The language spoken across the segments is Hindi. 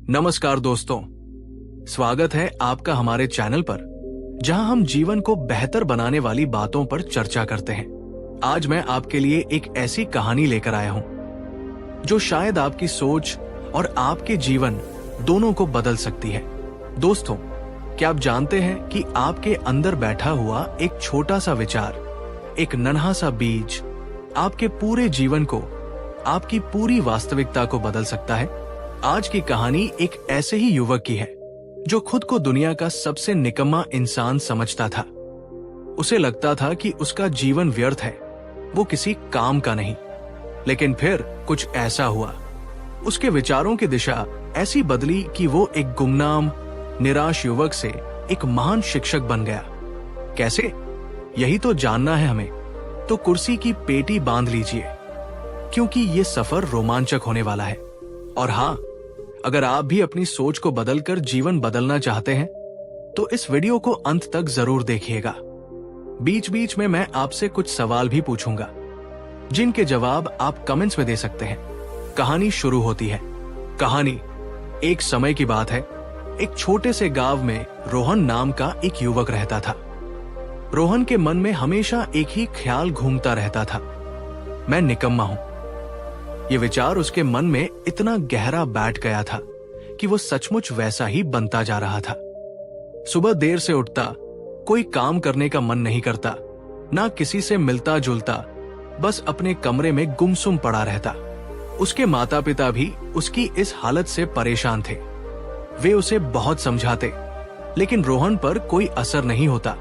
नमस्कार दोस्तों, स्वागत है आपका हमारे चैनल पर, जहां हम जीवन को बेहतर बनाने वाली बातों पर चर्चा करते हैं। आज मैं आपके लिए एक ऐसी कहानी लेकर आया हूं जो शायद आपकी सोच और आपके जीवन दोनों को बदल सकती है। दोस्तों, क्या आप जानते हैं कि आपके अंदर बैठा हुआ एक छोटा सा विचार, एक नन्हा सा बीज आपके पूरे जीवन को, आपकी पूरी वास्तविकता को बदल सकता है। आज की कहानी एक ऐसे ही युवक की है जो खुद को दुनिया का सबसे निकम्मा इंसान समझता था। उसे लगता था कि उसका जीवन व्यर्थ है, वो किसी काम का नहीं। लेकिन फिर कुछ ऐसा हुआ, उसके विचारों की दिशा ऐसी बदली कि वो एक गुमनाम, निराश युवक से एक महान शिक्षक बन गया। कैसे? यही तो जानना है हमें। तो कुर्सी की पेटी बांध लीजिए, क्योंकि ये सफर रोमांचक होने वाला है। और हाँ, अगर आप भी अपनी सोच को बदलकर जीवन बदलना चाहते हैं तो इस वीडियो को अंत तक जरूर देखिएगा। बीच बीच में मैं आपसे कुछ सवाल भी पूछूंगा, जिनके जवाब आप कमेंट्स में दे सकते हैं। कहानी शुरू होती है। कहानी एक समय की बात है। एक छोटे से गांव में रोहन नाम का एक युवक रहता था। रोहन के मन में हमेशा एक ही ख्याल घूमता रहता था, मैं निकम्मा हूं। ये विचार उसके मन में इतना गहरा बैठ गया था कि वो सचमुच वैसा ही बनता जा रहा था। सुबह देर से उठता, कोई काम करने का मन नहीं करता, ना किसी से मिलता जुलता, बस अपने कमरे में गुमसुम पड़ा रहता। उसके माता पिता भी उसकी इस हालत से परेशान थे। वे उसे बहुत समझाते, लेकिन रोहन पर कोई असर नहीं होता।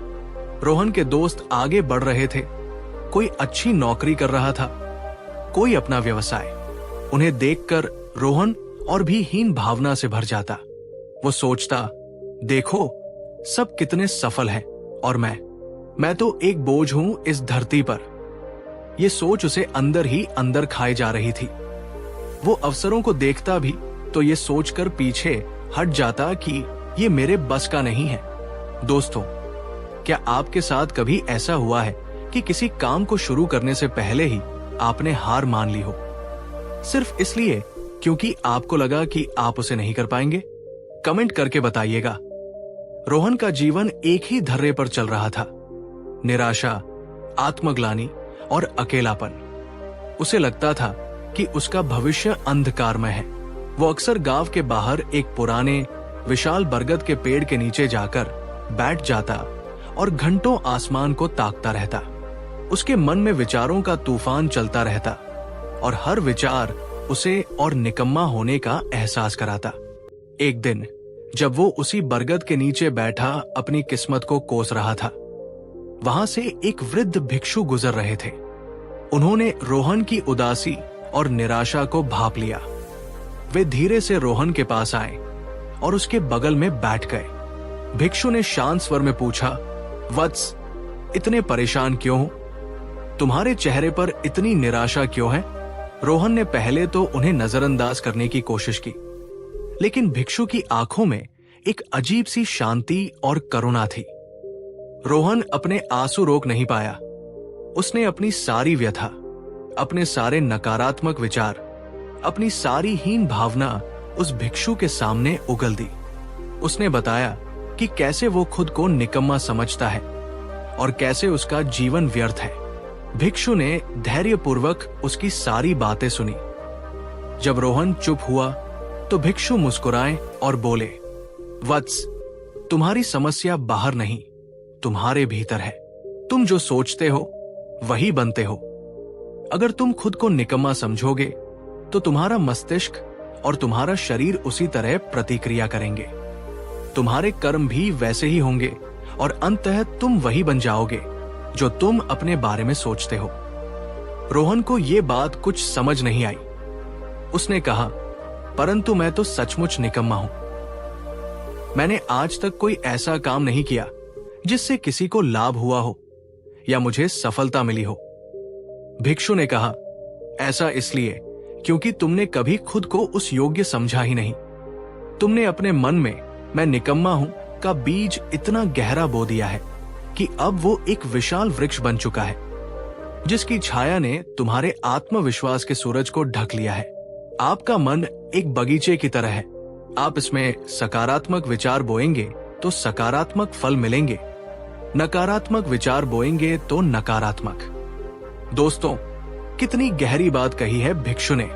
रोहन के दोस्त आगे बढ़ रहे थे, कोई अच्छी नौकरी कर रहा था, कोई अपना व्यवसाय। उन्हें देखकर रोहन और भी हीन भावना से भर जाता। वो सोचता, देखो सब कितने सफल हैं और मैं तो एक बोझ हूं इस धरती पर। ये सोच उसे अंदर ही अंदर खाए जा रही थी। वो अवसरों को देखता भी तो ये सोचकर पीछे हट जाता कि ये मेरे बस का नहीं है। दोस्तों, क्या आपके साथ कभी ऐसा हुआ है कि किसी काम को शुरू करने से पहले ही आपने हार मान ली हो, सिर्फ इसलिए क्योंकि आपको लगा कि आप उसे नहीं कर पाएंगे? कमेंट करके बताइएगा। रोहन का जीवन एक ही धर्रे पर चल रहा था, निराशा, आत्मग्लानि और अकेलापन। उसे लगता था कि उसका भविष्य अंधकारमय है। वो अक्सर गांव के बाहर एक पुराने विशाल बरगद के पेड़ के नीचे जाकर बैठ जाता और घंटों आसमान को ताकता रहता। उसके मन में विचारों का तूफान चलता रहता और हर विचार उसे और निकम्मा होने का एहसास कराता। एक दिन जब वो उसी बरगद के नीचे बैठा अपनी किस्मत को कोस रहा था, वहां से एक वृद्ध भिक्षु गुजर रहे थे। उन्होंने रोहन की उदासी और निराशा को भांप लिया। वे धीरे से रोहन के पास आए और उसके बगल में बैठ गए। भिक्षु ने शांत स्वर में पूछा, वत्स, इतने परेशान क्यों हो? तुम्हारे चेहरे पर इतनी निराशा क्यों है? रोहन ने पहले तो उन्हें नजरअंदाज करने की कोशिश की, लेकिन भिक्षु की आंखों में एक अजीब सी शांति और करुणा थी। रोहन अपने आंसू रोक नहीं पाया। उसने अपनी सारी व्यथा, अपने सारे नकारात्मक विचार, अपनी सारी हीन भावना उस भिक्षु के सामने उगल दी। उसने बताया कि कैसे वो खुद को निकम्मा समझता है और कैसे उसका जीवन व्यर्थ है। भिक्षु ने धैर्यपूर्वक उसकी सारी बातें सुनी। जब रोहन चुप हुआ तो भिक्षु मुस्कुराए और बोले, वत्स, तुम्हारी समस्या बाहर नहीं, तुम्हारे भीतर है। तुम जो सोचते हो वही बनते हो। अगर तुम खुद को निकम्मा समझोगे तो तुम्हारा मस्तिष्क और तुम्हारा शरीर उसी तरह प्रतिक्रिया करेंगे। तुम्हारे कर्म भी वैसे ही होंगे और अंततः तुम वही बन जाओगे जो तुम अपने बारे में सोचते हो। रोहन को यह बात कुछ समझ नहीं आई। उसने कहा, परंतु मैं तो सचमुच निकम्मा हूं। मैंने आज तक कोई ऐसा काम नहीं किया जिससे किसी को लाभ हुआ हो या मुझे सफलता मिली हो। भिक्षु ने कहा, ऐसा इसलिए क्योंकि तुमने कभी खुद को उस योग्य समझा ही नहीं। तुमने अपने मन में मैं निकम्मा हूं का बीज इतना गहरा बो दिया है कि अब वो एक विशाल वृक्ष बन चुका है, जिसकी छाया ने तुम्हारे आत्मविश्वास के सूरज को ढक लिया है। आपका मन एक बगीचे की तरह है। आप इसमें सकारात्मक विचार बोएंगे तो सकारात्मक फल मिलेंगे, नकारात्मक विचार बोएंगे तो नकारात्मक। दोस्तों, कितनी गहरी बात कही है भिक्षु ने।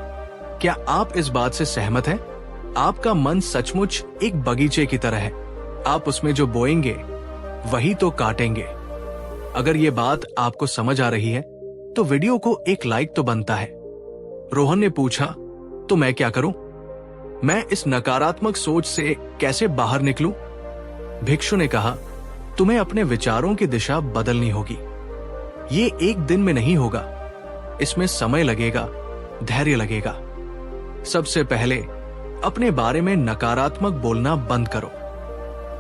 क्या आप इस बात से सहमत हैं? आपका मन सचमुच एक बगीचे की तरह है। आप उसमें जो बोएंगे वही तो काटेंगे। अगर ये बात आपको समझ आ रही है तो वीडियो को एक लाइक तो बनता है। रोहन ने पूछा, तो मैं क्या करूं? मैं इस नकारात्मक सोच से कैसे बाहर निकलूं? भिक्षु ने कहा, तुम्हें अपने विचारों की दिशा बदलनी होगी। ये एक दिन में नहीं होगा, इसमें समय लगेगा, धैर्य लगेगा। सबसे पहले अपने बारे में नकारात्मक बोलना बंद करो।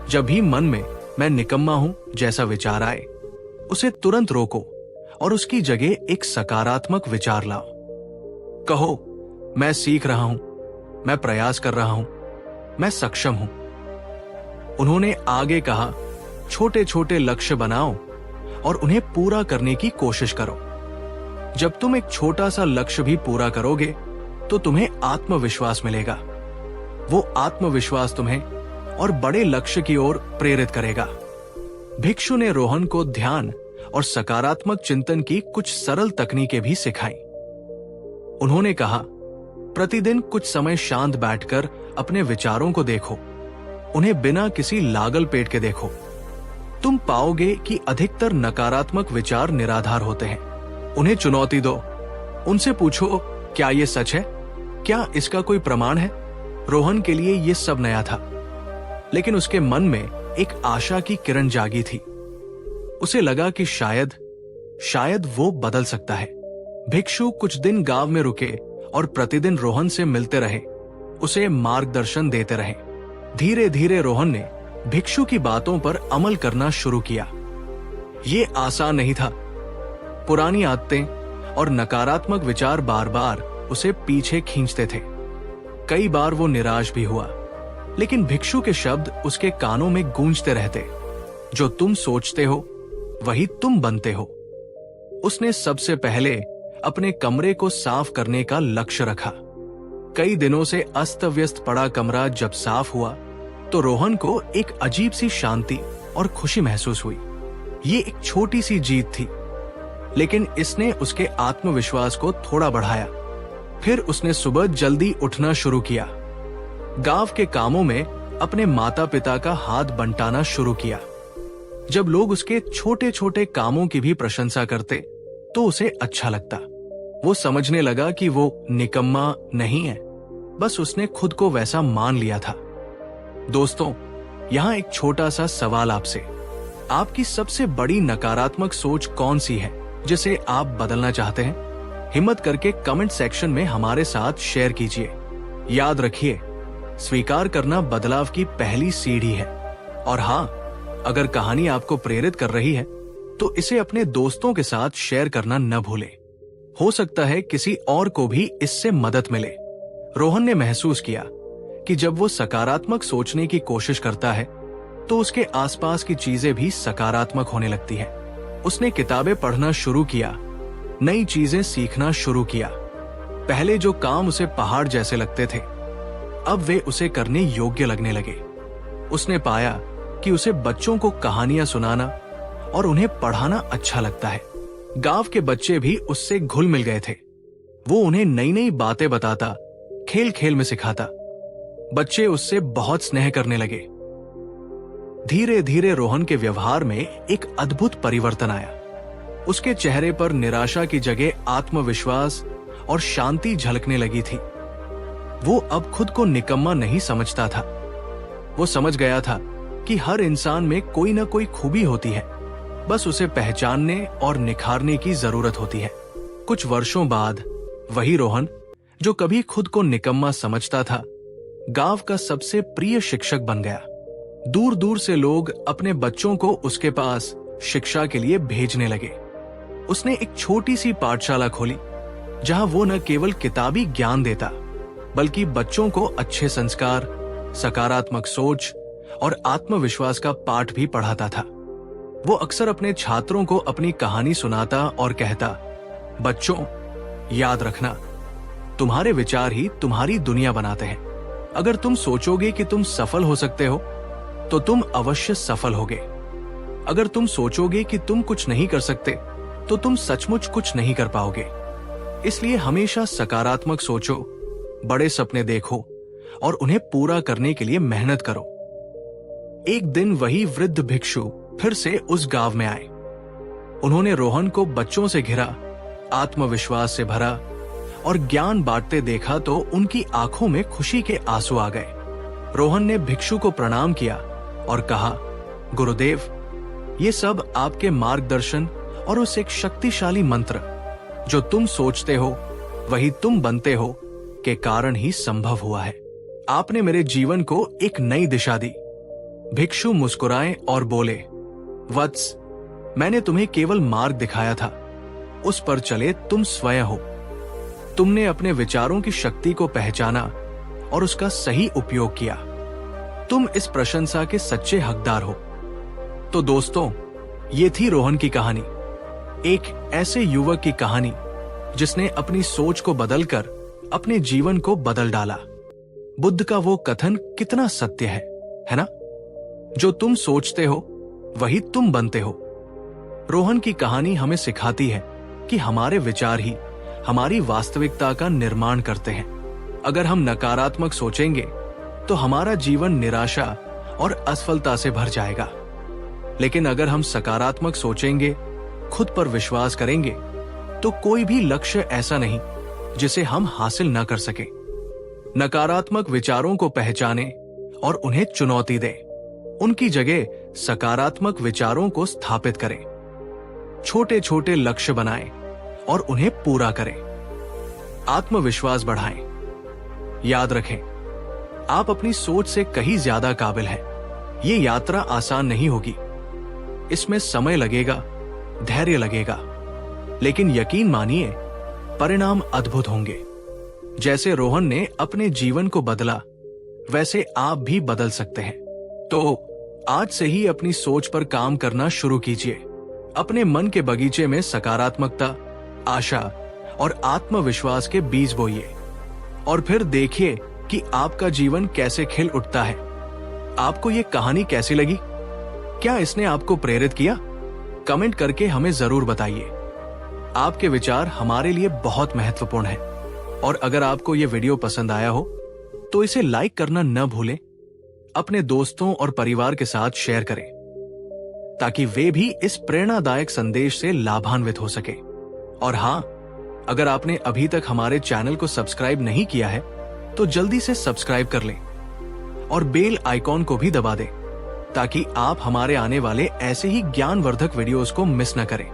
जब भी मन में मैं निकम्मा हूं जैसा विचार आए, उसे तुरंत रोको और उसकी जगह एक सकारात्मक विचार लाओ। कहो, मैं सीख रहा हूं, मैं प्रयास कर रहा हूं, मैं सक्षम हूं। उन्होंने आगे कहा, छोटे छोटे लक्ष्य बनाओ और उन्हें पूरा करने की कोशिश करो। जब तुम एक छोटा सा लक्ष्य भी पूरा करोगे तो तुम्हें आत्मविश्वास मिलेगा। वो आत्मविश्वास तुम्हें और बड़े लक्ष्य की ओर प्रेरित करेगा। भिक्षु ने रोहन को ध्यान और सकारात्मक चिंतन की कुछ सरल तकनीकें भी सिखाई। उन्होंने कहा, प्रतिदिन कुछ समय शांत बैठकर अपने विचारों को देखो, उन्हें बिना किसी लागल पेट के देखो। तुम पाओगे कि अधिकतर नकारात्मक विचार निराधार होते हैं। उन्हें चुनौती दो, उनसे पूछो, क्या यह सच है? क्या इसका कोई प्रमाण है? रोहन के लिए यह सब नया था, लेकिन उसके मन में एक आशा की किरण जागी थी। उसे लगा कि शायद वो बदल सकता है। भिक्षु कुछ दिन गांव में रुके और प्रतिदिन रोहन से मिलते रहे, उसे मार्गदर्शन देते रहे। धीरे धीरे रोहन ने भिक्षु की बातों पर अमल करना शुरू किया। ये आसान नहीं था। पुरानी आदतें और नकारात्मक विचार बार बार उसे पीछे खींचते थे। कई बार वो निराश भी हुआ, लेकिन भिक्षु के शब्द उसके कानों में गूंजते रहते, जो तुम सोचते हो वही तुम बनते हो। उसने सबसे पहले अपने कमरे को साफ करने का लक्ष्य रखा। कई दिनों से अस्त व्यस्त पड़ा कमरा जब साफ हुआ तो रोहन को एक अजीब सी शांति और खुशी महसूस हुई। ये एक छोटी सी जीत थी, लेकिन इसने उसके आत्मविश्वास को थोड़ा बढ़ाया। फिर उसने सुबह जल्दी उठना शुरू किया। गांव के कामों में अपने माता पिता का हाथ बंटाना शुरू किया। जब लोग उसके छोटे छोटे कामों की भी प्रशंसा करते तो उसे अच्छा लगता। वो समझने लगा कि वो निकम्मा नहीं है, बस उसने खुद को वैसा मान लिया था। दोस्तों, यहां एक छोटा सा सवाल आपसे। आपकी सबसे बड़ी नकारात्मक सोच कौन सी है जिसे आप बदलना चाहते हैं? हिम्मत करके कमेंट सेक्शन में हमारे साथ शेयर कीजिए। याद रखिए, स्वीकार करना बदलाव की पहली सीढ़ी है। और हाँ, अगर कहानी आपको प्रेरित कर रही है तो इसे अपने दोस्तों के साथ शेयर करना न भूलें। हो सकता है किसी और को भी इससे मदद मिले। रोहन ने महसूस किया कि जब वो सकारात्मक सोचने की कोशिश करता है तो उसके आसपास की चीजें भी सकारात्मक होने लगती है। उसने किताबें पढ़ना शुरू किया, नई चीजें सीखना शुरू किया। पहले जो काम उसे पहाड़ जैसे लगते थे, अब वे उसे करने योग्य लगने लगे। उसने पाया कि उसे बच्चों को कहानियां सुनाना और उन्हें पढ़ाना अच्छा लगता है। गांव के बच्चे भी उससे घुल मिल गए थे। वो उन्हें नई नई बातें बताता, खेल खेल में सिखाता। बच्चे उससे बहुत स्नेह करने लगे। धीरे धीरे रोहन के व्यवहार में एक अद्भुत परिवर्तन आया। उसके चेहरे पर निराशा की जगह आत्मविश्वास और शांति झलकने लगी थी। वो अब खुद को निकम्मा नहीं समझता था। वो समझ गया था कि हर इंसान में कोई न कोई खूबी होती है, बस उसे पहचानने और निखारने की जरूरत होती है। कुछ वर्षों बाद वही रोहन, जो कभी खुद को निकम्मा समझता था, गांव का सबसे प्रिय शिक्षक बन गया। दूर दूर से लोग अपने बच्चों को उसके पास शिक्षा के लिए भेजने लगे। उसने एक छोटी सी पाठशाला खोली, जहां वो न केवल किताबी ज्ञान देता, बल्कि बच्चों को अच्छे संस्कार, सकारात्मक सोच और आत्मविश्वास का पाठ भी पढ़ाता था। वो अक्सर अपने छात्रों को अपनी कहानी सुनाता और कहता, बच्चों, याद रखना, तुम्हारे विचार ही तुम्हारी दुनिया बनाते हैं। अगर तुम सोचोगे कि तुम सफल हो सकते हो तो तुम अवश्य सफल होगे। अगर तुम सोचोगे कि तुम कुछ नहीं कर सकते तो तुम सचमुच कुछ नहीं कर पाओगे। इसलिए हमेशा सकारात्मक सोचो, बड़े सपने देखो और उन्हें पूरा करने के लिए मेहनत करो। एक दिन वही वृद्ध भिक्षु फिर से उस गांव में आए। उन्होंने रोहन को बच्चों से घिरा, आत्मविश्वास से भरा और ज्ञान बांटते देखा तो उनकी आंखों में खुशी के आंसू आ गए। रोहन ने भिक्षु को प्रणाम किया और कहा, गुरुदेव, ये सब आपके मार्गदर्शन और उस एक शक्तिशाली मंत्र जो तुम सोचते हो वही तुम बनते हो के कारण ही संभव हुआ है। आपने मेरे जीवन को एक नई दिशा दी। भिक्षु मुस्कुराए और बोले, वत्स, मैंने तुम्हें केवल मार्ग दिखाया था, उस पर चले तुम स्वयं हो। तुमने अपने विचारों की शक्ति को पहचाना और उसका सही उपयोग किया। तुम इस प्रशंसा के सच्चे हकदार हो। तो दोस्तों, ये थी रोहन की कहानी, एक ऐसे युवक की कहानी जिसने अपनी सोच को बदलकर अपने जीवन को बदल डाला। बुद्ध का वो कथन कितना सत्य है ना? जो तुम सोचते हो वही तुम बनते हो। रोहन की कहानी हमें सिखाती है कि हमारे विचार ही हमारी वास्तविकता का निर्माण करते हैं। अगर हम नकारात्मक सोचेंगे तो हमारा जीवन निराशा और असफलता से भर जाएगा। लेकिन अगर हम सकारात्मक सोचेंगे, खुद पर विश्वास करेंगे, तो कोई भी लक्ष्य ऐसा नहीं जिसे हम हासिल न कर सके। नकारात्मक विचारों को पहचाने और उन्हें चुनौती दें। उनकी जगह सकारात्मक विचारों को स्थापित करें। छोटे छोटे लक्ष्य बनाएं और उन्हें पूरा करें। आत्मविश्वास बढ़ाएं। याद रखें, आप अपनी सोच से कहीं ज्यादा काबिल हैं। ये यात्रा आसान नहीं होगी। इसमें समय लगेगा, धैर्य लगेगा, लेकिन यकीन मानिए, परिणाम अद्भुत होंगे। जैसे रोहन ने अपने जीवन को बदला, वैसे आप भी बदल सकते हैं। तो आज से ही अपनी सोच पर काम करना शुरू कीजिए। अपने मन के बगीचे में सकारात्मकता, आशा और आत्मविश्वास के बीज बोइए और फिर देखिए कि आपका जीवन कैसे खिल उठता है। आपको ये कहानी कैसी लगी? क्या इसने आपको प्रेरित किया? कमेंट करके हमें जरूर बताइए। आपके विचार हमारे लिए बहुत महत्वपूर्ण हैं। और अगर आपको ये वीडियो पसंद आया हो तो इसे लाइक करना न भूलें। अपने दोस्तों और परिवार के साथ शेयर करें ताकि वे भी इस प्रेरणादायक संदेश से लाभान्वित हो सके। और हाँ, अगर आपने अभी तक हमारे चैनल को सब्सक्राइब नहीं किया है तो जल्दी से सब्सक्राइब कर लें और बेल आइकॉन को भी दबा दें ताकि आप हमारे आने वाले ऐसे ही ज्ञानवर्धक वीडियोस को मिस न करें।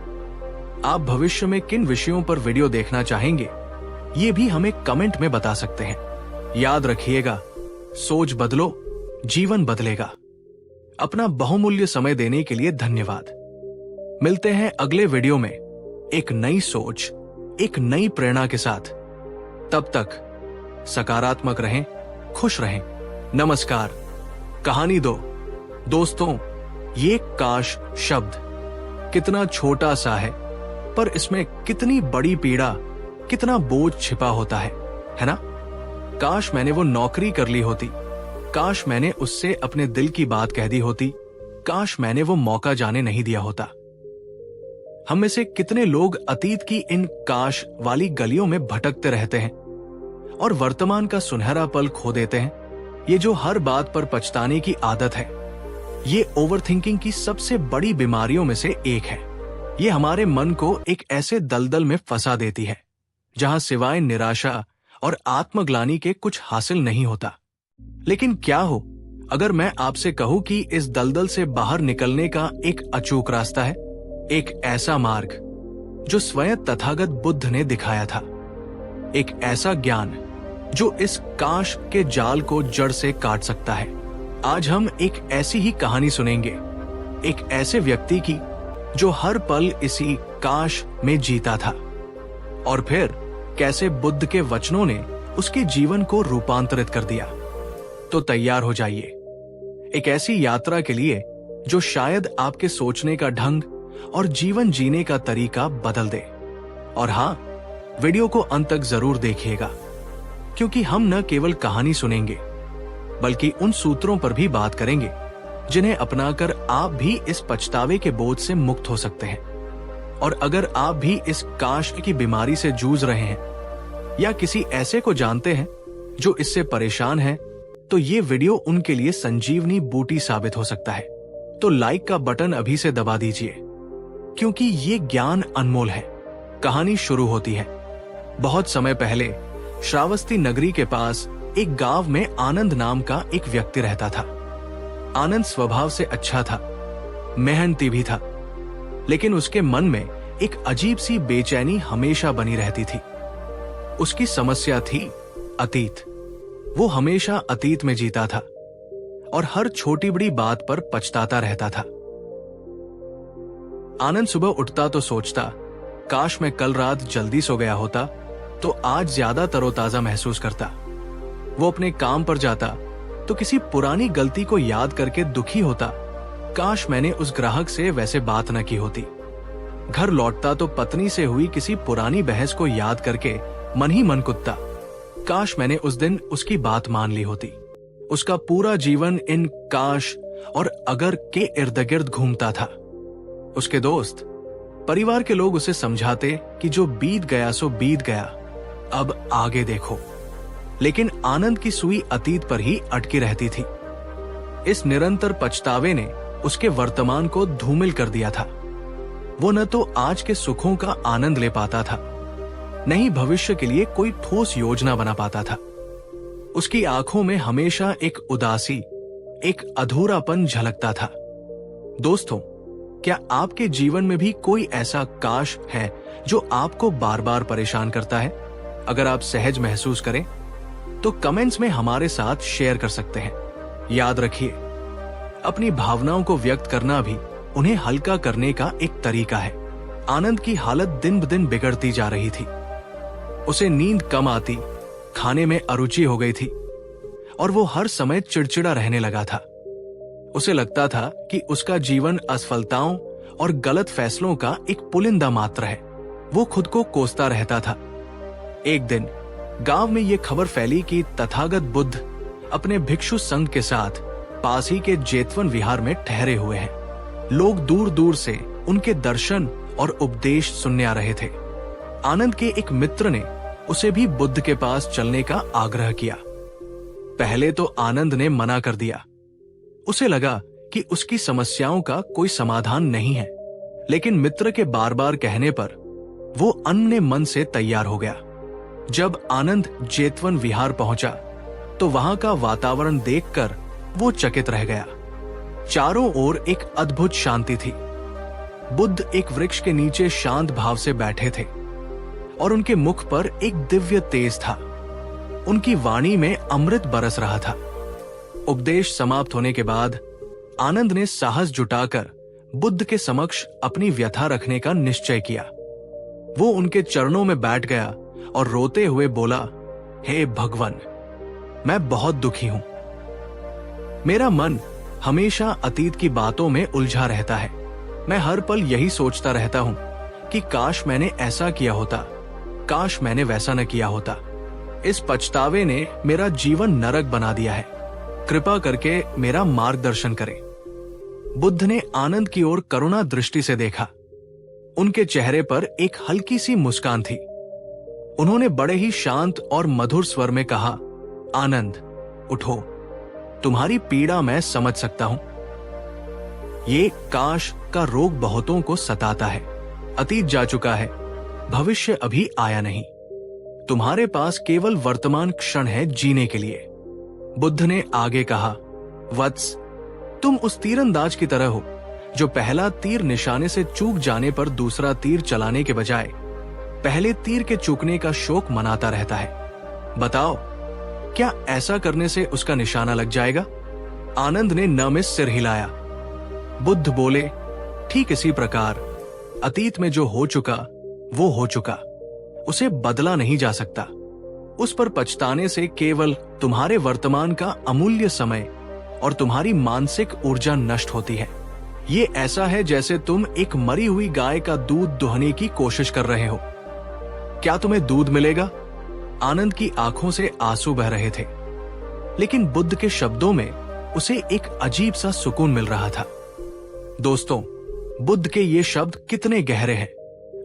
आप भविष्य में किन विषयों पर वीडियो देखना चाहेंगे ये भी हमें कमेंट में बता सकते हैं। याद रखिएगा, सोच बदलो, जीवन बदलेगा। अपना बहुमूल्य समय देने के लिए धन्यवाद। मिलते हैं अगले वीडियो में एक नई सोच, एक नई प्रेरणा के साथ। तब तक सकारात्मक रहें, खुश रहें। नमस्कार। कहानी 2। दोस्तों, ये काश शब्द कितना छोटा सा है, पर इसमें कितनी बड़ी पीड़ा, कितना बोझ छिपा होता है ना? काश मैंने वो नौकरी कर ली होती, काश मैंने उससे अपने दिल की बात कह दी होती, काश मैंने वो मौका जाने नहीं दिया होता। हम में से कितने लोग अतीत की इन काश वाली गलियों में भटकते रहते हैं और वर्तमान का सुनहरा पल खो देते हैं। ये जो हर बात पर पछताने की आदत है, ये ओवरथिंकिंग की सबसे बड़ी बीमारियों में से एक है। ये हमारे मन को एक ऐसे दलदल में फंसा देती है जहां सिवाय निराशा और आत्मग्लानि के कुछ हासिल नहीं होता। लेकिन क्या हो अगर मैं आपसे कहूं कि इस दलदल से बाहर निकलने का एक अचूक रास्ता है, एक ऐसा मार्ग जो स्वयं तथागत बुद्ध ने दिखाया था, एक ऐसा ज्ञान जो इस काश के जाल को जड़ से काट सकता है। आज हम एक ऐसी ही कहानी सुनेंगे, एक ऐसे व्यक्ति की जो हर पल इसी काश में जीता था और फिर कैसे बुद्ध के वचनों ने उसके जीवन को रूपांतरित कर दिया। तो तैयार हो जाइए एक ऐसी यात्रा के लिए जो शायद आपके सोचने का ढंग और जीवन जीने का तरीका बदल दे। और हाँ, वीडियो को अंत तक जरूर देखिएगा, क्योंकि हम न केवल कहानी सुनेंगे बल्कि उन सूत्रों पर भी बात करेंगे जिन्हें अपनाकर आप भी इस पछतावे के बोझ से मुक्त हो सकते हैं। और अगर आप भी इस काश की बीमारी से जूझ रहे हैं या किसी ऐसे को जानते हैं जो इससे परेशान है, तो ये वीडियो उनके लिए संजीवनी बूटी साबित हो सकता है। तो लाइक का बटन अभी से दबा दीजिए, क्योंकि ये ज्ञान अनमोल है। कहानी शुरू होती है। बहुत समय पहले श्रावस्ती नगरी के पास एक गांव में आनंद नाम का एक व्यक्ति रहता था। आनंद स्वभाव से अच्छा था, मेहनती भी था, लेकिन उसके मन में एक अजीब सी बेचैनी हमेशा बनी रहती थी। उसकी समस्या थी अतीत। वो हमेशा अतीत में जीता था और हर छोटी बड़ी बात पर पछताता रहता था। आनंद सुबह उठता तो सोचता, काश मैं कल रात जल्दी सो गया होता तो आज ज्यादा तरोताजा महसूस करता। वो अपने काम पर जाता तो किसी पुरानी गलती को याद करके दुखी होता, काश मैंने उस ग्राहक से वैसे बात न की होती। घर लौटता तो पत्नी से हुई किसी पुरानी बहस को याद करके मन ही मन कुत्ता, काश मैंने उस दिन उसकी बात मान ली होती। उसका पूरा जीवन इन काश और अगर के इर्द गिर्द घूमता था। उसके दोस्त, परिवार के लोग उसे समझाते कि जो बीत गया सो बीत गया, अब आगे देखो। लेकिन आनंद की सुई अतीत पर ही अटकी रहती थी। इस निरंतर पछतावे ने उसके वर्तमान को धूमिल कर दिया था। वो न तो आज के सुखों का आनंद ले पाता था, न ही भविष्य के लिए कोई ठोस योजना बना पाता था। उसकी आंखों में हमेशा एक उदासी, एक अधूरापन झलकता था। दोस्तों, क्या आपके जीवन में भी कोई ऐसा काश है जो आपको बार बार परेशान करता है? अगर आप सहज महसूस करें तो कमेंट्स में हमारे साथ शेयर कर सकते हैं। याद रखिए, अपनी भावनाओं को व्यक्त करना भी उन्हें हल्का करने का एक तरीका है। आनंद की हालत दिन ब दिन बिगड़ती जा रही थी। उसे नींद कम आती, खाने में अरुचि हो गई थी और वो हर समय चिड़चिड़ा रहने लगा था। उसे लगता था कि उसका जीवन असफलताओं और गलत फैसलों का एक पुलिंदा मात्र है। वो खुद को कोसता रहता था। एक दिन गांव में ये खबर फैली कि तथागत बुद्ध अपने भिक्षु संघ के साथ पास ही के जेतवन विहार में ठहरे हुए हैं। लोग दूर दूर से उनके दर्शन और उपदेश सुनने आ रहे थे। आनंद के एक मित्र ने उसे भी बुद्ध के पास चलने का आग्रह किया। पहले तो आनंद ने मना कर दिया। उसे लगा कि उसकी समस्याओं का कोई समाधान नहीं है, लेकिन मित्र के बार बार कहने पर वो अन्य मन से तैयार हो गया। जब आनंद जेतवन विहार पहुंचा तो वहां का वातावरण देखकर वो चकित रह गया। चारों ओर एक अद्भुत शांति थी। बुद्ध एक वृक्ष के नीचे शांत भाव से बैठे थे और उनके मुख पर एक दिव्य तेज था। उनकी वाणी में अमृत बरस रहा था। उपदेश समाप्त होने के बाद आनंद ने साहस जुटाकर बुद्ध के समक्ष अपनी व्यथा रखने का निश्चय किया। वो उनके चरणों में बैठ गया और रोते हुए बोला, हे भगवान, मैं बहुत दुखी हूं। मेरा मन हमेशा अतीत की बातों में उलझा रहता है। मैं हर पल यही सोचता रहता हूं कि काश मैंने ऐसा किया होता, काश मैंने वैसा न किया होता। इस पछतावे ने मेरा जीवन नरक बना दिया है। कृपा करके मेरा मार्गदर्शन करें। बुद्ध ने आनंद की ओर करुणा दृष्टि से देखा। उनके चेहरे पर एक हल्की सी मुस्कान थी। उन्होंने बड़े ही शांत और मधुर स्वर में कहा, आनंद, उठो, तुम्हारी पीड़ा मैं समझ सकता हूं। ये काश का रोग बहुतों को सताता है। अतीत जा चुका है, भविष्य अभी आया नहीं। तुम्हारे पास केवल वर्तमान क्षण है जीने के लिए। बुद्ध ने आगे कहा, वत्स, तुम उस तीरंदाज की तरह हो जो पहला तीर निशाने से चूक जाने पर दूसरा तीर चलाने के बजाय पहले तीर के चूकने का शोक मनाता रहता है। बताओ, क्या ऐसा करने से उसका निशाना लग जाएगा? आनंद ने न में सिर हिलाया। बुद्ध बोले, ठीक इसी प्रकार अतीत में जो हो चुका वो हो चुका, उसे बदला नहीं जा सकता। उस पर पछताने से केवल तुम्हारे वर्तमान का अमूल्य समय और तुम्हारी मानसिक ऊर्जा नष्ट होती है। ये ऐसा है जैसे तुम एक मरी हुई गाय का दूध दुहने की कोशिश कर रहे हो। क्या तुम्हें दूध मिलेगा? आनंद की आंखों से आंसू बह रहे थे। लेकिन बुद्ध के शब्दों में उसे एक अजीब सा सुकून मिल रहा था। दोस्तों, बुद्ध के ये शब्द कितने गहरे हैं।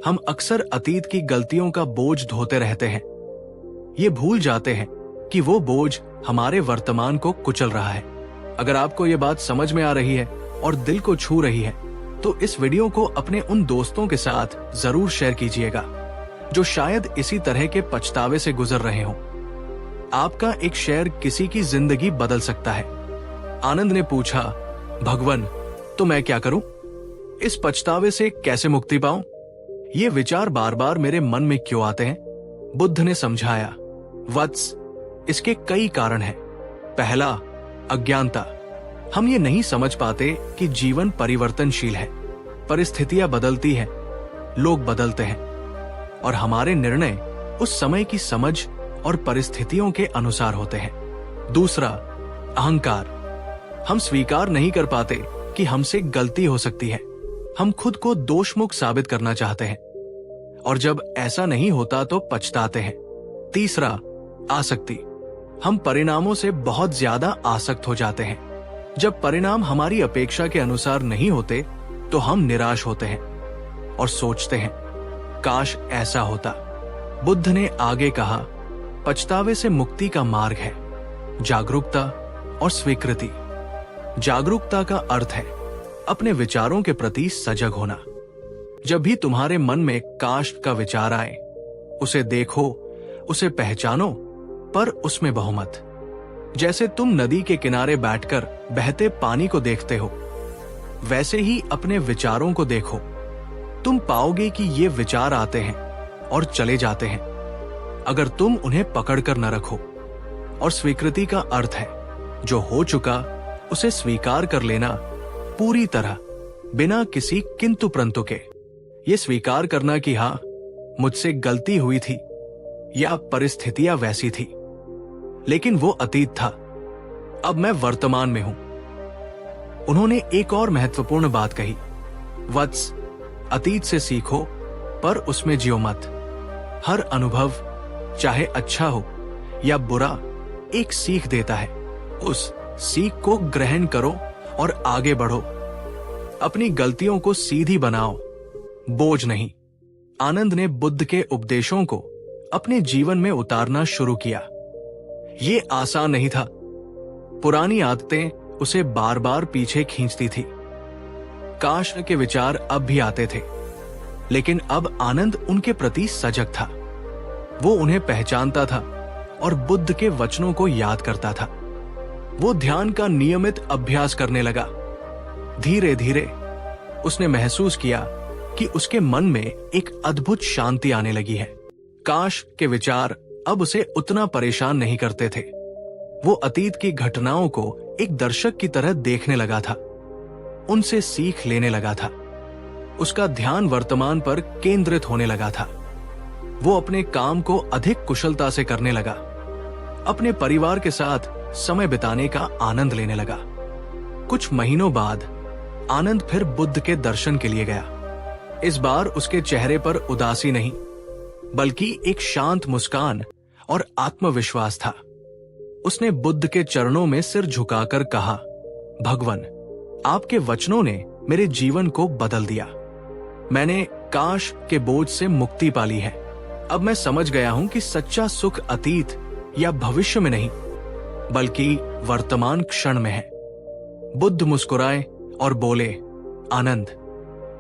हम अक्सर अतीत की गलतियों का बोझ ढोते रहते हैं। ये भूल जाते हैं कि वो बोझ हमारे वर्तमान को कुचल रहा है। अगर आपको ये बात समझ में आ रही है और दिल को छू रही है, तो इस वीडियो को अपने उन दोस्तों के साथ जरूर शेयर कीजिएगा जो शायद इसी तरह के पछतावे से गुजर रहे हों। आपका एक शेयर किसी की जिंदगी बदल सकता है। आनंद ने पूछा, भगवन, तो मैं क्या करूं? इस पछतावे से कैसे मुक्ति पाऊं? ये विचार बार बार मेरे मन में क्यों आते हैं? बुद्ध ने समझाया, वत्स, इसके कई कारण हैं। पहला, अज्ञानता। हम ये नहीं समझ पाते कि जीवन परिवर्तनशील है, परिस्थितियां बदलती हैं, लोग बदलते हैं और हमारे निर्णय उस समय की समझ और परिस्थितियों के अनुसार होते हैं। दूसरा, अहंकार। हम स्वीकार नहीं कर पाते कि हमसे गलती हो सकती है। हम खुद को दोषमुक्त साबित करना चाहते हैं और जब ऐसा नहीं होता तो पछताते हैं। तीसरा, आसक्ति। हम परिणामों से बहुत ज्यादा आसक्त हो जाते हैं। जब परिणाम हमारी अपेक्षा के अनुसार नहीं होते तो हम निराश होते हैं और सोचते हैं, काश ऐसा होता। बुद्ध ने आगे कहा, पछतावे से मुक्ति का मार्ग है जागरूकता और स्वीकृति। जागरूकता का अर्थ है अपने विचारों के प्रति सजग होना। जब भी तुम्हारे मन में काश का विचार आए, उसे देखो, उसे पहचानो, पर उसमें बहो मत। जैसे तुम नदी के किनारे बैठकर बहते पानी को देखते हो, वैसे ही अपने विचारों को देखो। तुम पाओगे कि ये विचार आते हैं और चले जाते हैं, अगर तुम उन्हें पकड़कर न रखो। और स्वीकृति का अर्थ है जो हो चुका उसे स्वीकार कर लेना, पूरी तरह, बिना किसी किंतु परंतु के। ये स्वीकार करना कि हाँ, मुझसे गलती हुई थी या परिस्थितियां वैसी थी, लेकिन वो अतीत था, अब मैं वर्तमान में हूं। उन्होंने एक और महत्वपूर्ण बात कही, वत्स, अतीत से सीखो पर उसमें जियो मत। हर अनुभव, चाहे अच्छा हो या बुरा, एक सीख देता है। उस सीख को ग्रहण करो और आगे बढ़ो। अपनी गलतियों को सीधी बनाओ, बोझ नहीं। आनंद ने बुद्ध के उपदेशों को अपने जीवन में उतारना शुरू किया। ये आसान नहीं था। पुरानी आदतें उसे बार बार पीछे खींचती थी। काश के विचार अब भी आते थे, लेकिन अब आनंद उनके प्रति सजग था। वो उन्हें पहचानता था और बुद्ध के वचनों को याद करता था। वो ध्यान का नियमित अभ्यास करने लगा। धीरे धीरे उसने महसूस किया कि उसके मन में एक अद्भुत शांति आने लगी है। काश के विचार अब उसे उतना परेशान नहीं करते थे। वो अतीत की घटनाओं को एक दर्शक की तरह देखने लगा था, उनसे सीख लेने लगा था। उसका ध्यान वर्तमान पर केंद्रित होने लगा था। वो अपने काम को अधिक कुशलता से करने लगा। अपने परिवार के साथ समय बिताने का आनंद लेने लगा। कुछ महीनों बाद आनंद फिर बुद्ध के दर्शन के लिए गया। इस बार उसके चेहरे पर उदासी नहीं, बल्कि एक शांत मुस्कान और आत्मविश्वास था। उसने बुद्ध के चरणों में सिर झुकाकर कहा, भगवन, आपके वचनों ने मेरे जीवन को बदल दिया। मैंने काश के बोझ से मुक्ति पाली है। अब मैं समझ गया हूं कि सच्चा सुख अतीत या भविष्य में नहीं, बल्कि वर्तमान क्षण में है। बुद्ध मुस्कुराए और बोले, आनंद,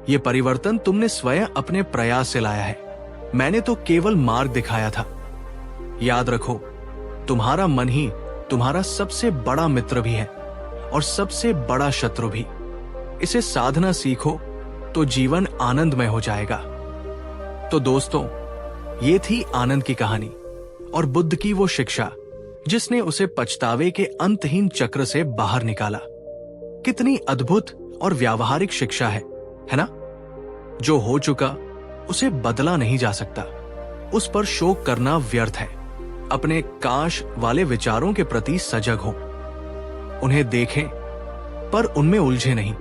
ये परिवर्तन तुमने स्वयं अपने प्रयास से लाया है। मैंने तो केवल मार्ग दिखाया था। याद रखो, तुम्हारा मन ही तुम्हारा सबसे बड़ा मित्र भी है और सबसे बड़ा शत्रु भी। इसे साधना सीखो तो जीवन आनंदमय हो जाएगा। तो दोस्तों, ये थी आनंद की कहानी और बुद्ध की वो शिक्षा जिसने उसे पछतावे के अंतहीन चक्र से बाहर निकाला। कितनी अद्भुत और व्यावहारिक शिक्षा है ना? जो हो चुका उसे बदला नहीं जा सकता। उस पर शोक करना व्यर्थ है। अपने काश वाले विचारों के प्रति सजग हो, उन्हें देखें पर उनमें उलझे नहीं।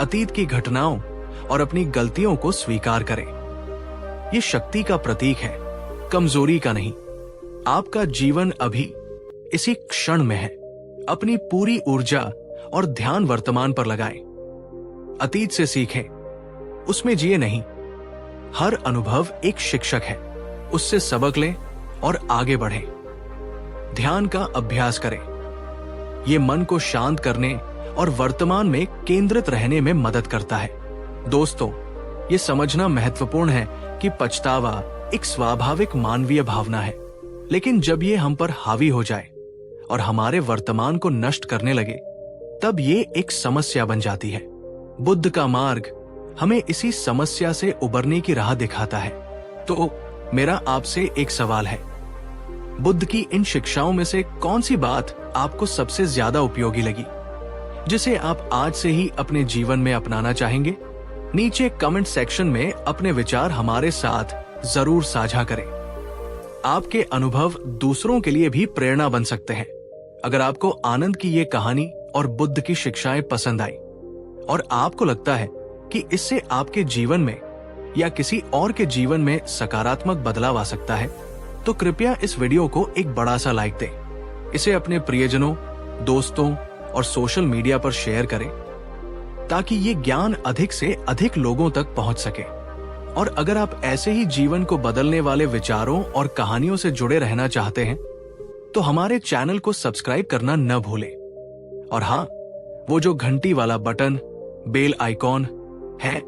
अतीत की घटनाओं और अपनी गलतियों को स्वीकार करें। ये शक्ति का प्रतीक है, कमजोरी का नहीं। आपका जीवन अभी इसी क्षण में है। अपनी पूरी ऊर्जा और ध्यान वर्तमान पर लगाएं। अतीत से सीखें, उसमें जिए नहीं। हर अनुभव एक शिक्षक है, उससे सबक लें और आगे बढ़ें। ध्यान का अभ्यास करें, यह मन को शांत करने और वर्तमान में केंद्रित रहने में मदद करता है। दोस्तों, ये समझना महत्वपूर्ण है कि पछतावा एक स्वाभाविक मानवीय भावना है, लेकिन जब ये हम पर हावी हो जाए और हमारे वर्तमान को नष्ट करने लगे, तब ये एक समस्या बन जाती है। बुद्ध का मार्ग हमें इसी समस्या से उबरने की राह दिखाता है। तो मेरा आपसे एक सवाल है, बुद्ध की इन शिक्षाओं में से कौन सी बात आपको सबसे ज्यादा उपयोगी लगी, जिसे आप आज से ही अपने जीवन में अपनाना चाहेंगे? नीचे कमेंट सेक्शन में अपने विचार हमारे साथ जरूर साझा करें। आपके अनुभव दूसरों के लिए भी प्रेरणा बन सकते हैं। अगर आपको आनंद की ये कहानी और बुद्ध की शिक्षाएं पसंद आई और आपको लगता है कि इससे आपके जीवन में या किसी और के जीवन में सकारात्मक बदलाव आ सकता है, तो कृपया इस वीडियो को एक बड़ा सा लाइक दें। इसे अपने प्रियजनों, दोस्तों और सोशल मीडिया पर शेयर करें ताकि ये ज्ञान अधिक से अधिक लोगों तक पहुंच सके। और अगर आप ऐसे ही जीवन को बदलने वाले विचारों और कहानियों से जुड़े रहना चाहते हैं, तो हमारे चैनल को सब्सक्राइब करना न भूलें। और हाँ, वो जो घंटी वाला बटन, बेल आइकॉन है,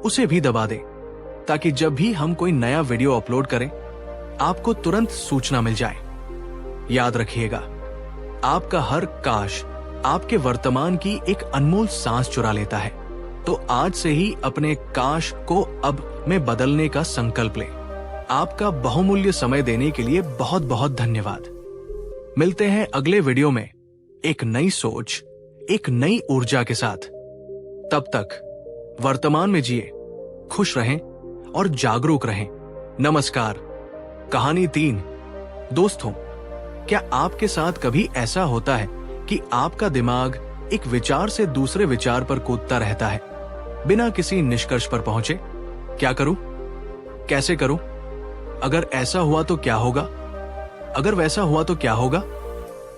उसे भी दबा दें ताकि जब भी हम कोई नया वीडियो अपलोड करें, आपको तुरंत सूचना मिल जाए। याद रखिएगा, आपका हर काश आपके वर्तमान की एक अनमोल सांस चुरा लेता है। तो आज से ही अपने काश को अब में बदलने का संकल्प लें। आपका बहुमूल्य समय देने के लिए बहुत बहुत धन्यवाद। मिलते हैं अगले वीडियो में एक नई सोच, एक नई ऊर्जा के साथ। तब तक वर्तमान में जिए, खुश रहें और जागरूक रहें। नमस्कार। कहानी 3। दोस्तों, क्या आपके साथ कभी ऐसा होता है कि आपका दिमाग एक विचार से दूसरे विचार पर कूदता रहता है, बिना किसी निष्कर्ष पर पहुंचे? क्या करूं? कैसे करूं? अगर ऐसा हुआ तो क्या होगा? अगर वैसा हुआ तो क्या होगा?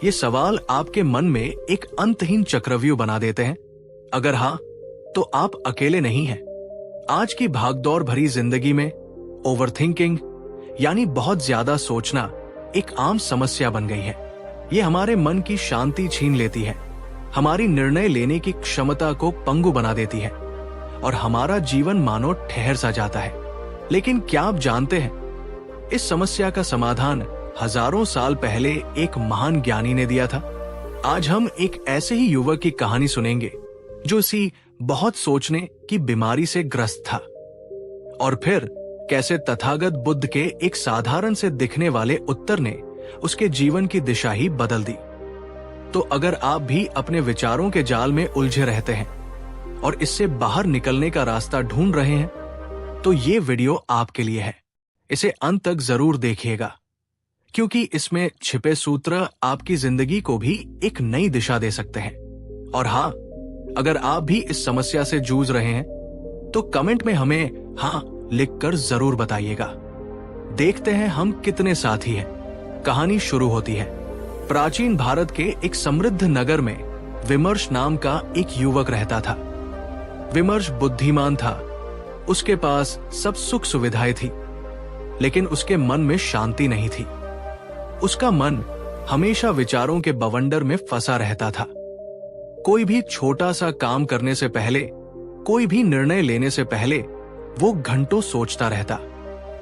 ये सवाल आपके मन में एक अंतहीन चक्रव्यूह बना देते हैं। अगर हाँ, तो आप अकेले नहीं हैं। आज की भागदौड़ भरी जिंदगी में ओवरथिंकिंग यानी बहुत ज्यादा सोचना एक आम समस्या बन गई है। ये हमारे मन की शांति छीन लेती है, हमारी निर्णय लेने की क्षमता को पंगु बना देती है और हमारा जीवन मानो ठहर सा जाता है। लेकिन क्या आप जानते हैं, इस समस्या का समाधान हजारों साल पहले एक महान ज्ञानी ने दिया था। आज हम एक ऐसे ही युवक की कहानी सुनेंगे जो इसी बहुत सोचने की बीमारी से ग्रस्त था, और फिर कैसे तथागत बुद्ध के एक साधारण से दिखने वाले उत्तर ने उसके जीवन की दिशा ही बदल दी। तो अगर आप भी अपने विचारों के जाल में उलझे रहते हैं और इससे बाहर निकलने का रास्ता ढूंढ रहे हैं, तो ये वीडियो आपके लिए है। इसे अंत तक जरूर देखिएगा, क्योंकि इसमें छिपे सूत्र आपकी जिंदगी को भी एक नई दिशा दे सकते हैं। और हाँ, अगर आप भी इस समस्या से जूझ रहे हैं, तो कमेंट में हमें हाँ लिखकर जरूर बताइएगा। देखते हैं हम कितने साथी हैं। कहानी शुरू होती है। प्राचीन भारत के एक समृद्ध नगर में विमर्श नाम का एक युवक रहता था। विमर्श बुद्धिमान था, उसके पास सब सुख सुविधाएं थी, लेकिन उसके मन में शांति नहीं थी। उसका मन हमेशा विचारों के बवंडर में फंसा रहता था। कोई भी छोटा सा काम करने से पहले, कोई भी निर्णय लेने से पहले वो घंटों सोचता रहता।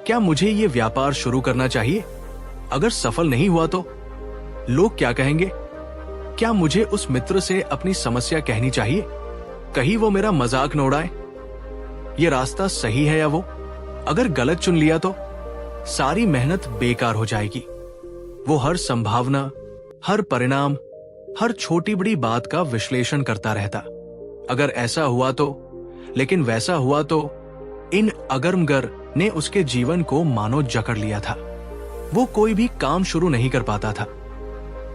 क्या मुझे ये व्यापार शुरू करना चाहिए? अगर सफल नहीं हुआ तो लोग क्या कहेंगे? क्या मुझे उस मित्र से अपनी समस्या कहनी चाहिए? कहीं वो मेरा मजाक न उड़ाए। ये रास्ता सही है या वो? अगर गलत चुन लिया तो सारी मेहनत बेकार हो जाएगी। वो हर संभावना, हर परिणाम, हर छोटी बड़ी बात का विश्लेषण करता रहता। अगर ऐसा हुआ तो, लेकिन वैसा हुआ तो, इन अगरमगर ने उसके जीवन को मानो जकड़ लिया था। वो कोई भी काम शुरू नहीं कर पाता था,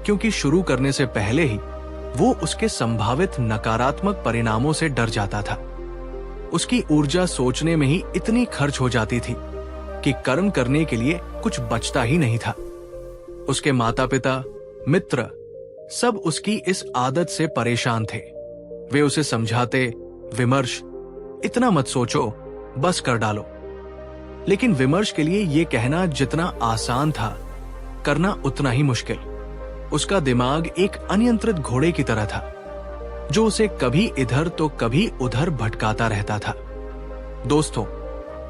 क्योंकि शुरू करने से पहले ही वो उसके संभावित नकारात्मक परिणामों से डर जाता था। उसकी ऊर्जा सोचने में ही इतनी खर्च हो जाती थी कि कर्म करने के लिए कुछ बचता ही नहीं था। उसके माता पिता, मित्र सब उसकी इस आदत से परेशान थे। वे उसे समझाते, विमर्श, इतना मत सोचो, बस कर डालो। लेकिन विमर्श के लिए यह कहना जितना आसान था, करना उतना ही मुश्किल। उसका दिमाग एक अनियंत्रित घोड़े की तरह था, जो उसे कभी इधर तो कभी उधर भटकाता रहता था। दोस्तों,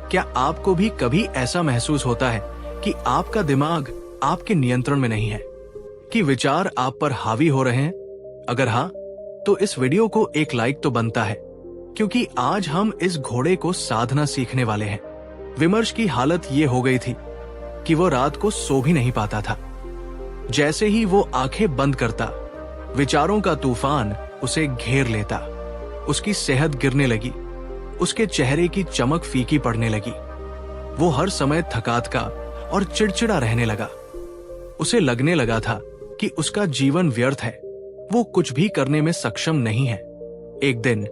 क्या आपको भी कभी ऐसा महसूस होता है कि आपका दिमाग आपके नियंत्रण में नहीं है, कि विचार आप पर हावी हो रहे हैं? अगर हाँ, तो इस वीडियो को एक लाइक तो बनता है, क्योंकि आज हम इस घोड़े को साधना सीखने वाले हैं। विमर्श की हालत ये हो गई थी कि वो रात को सो भी नहीं पाता था। जैसे ही वो आंखें बंद करता, विचारों का तूफान उसे घेर लेता। उसकी सेहत गिरने लगी, उसके चेहरे की चमक फीकी पड़ने लगी। वो हर समय थकाथका और चिड़चिड़ा रहने लगा। उसे लगने लगा था कि उसका जीवन व्यर्थ है, वो कुछ भी करने में सक्षम नहीं है। एक दिन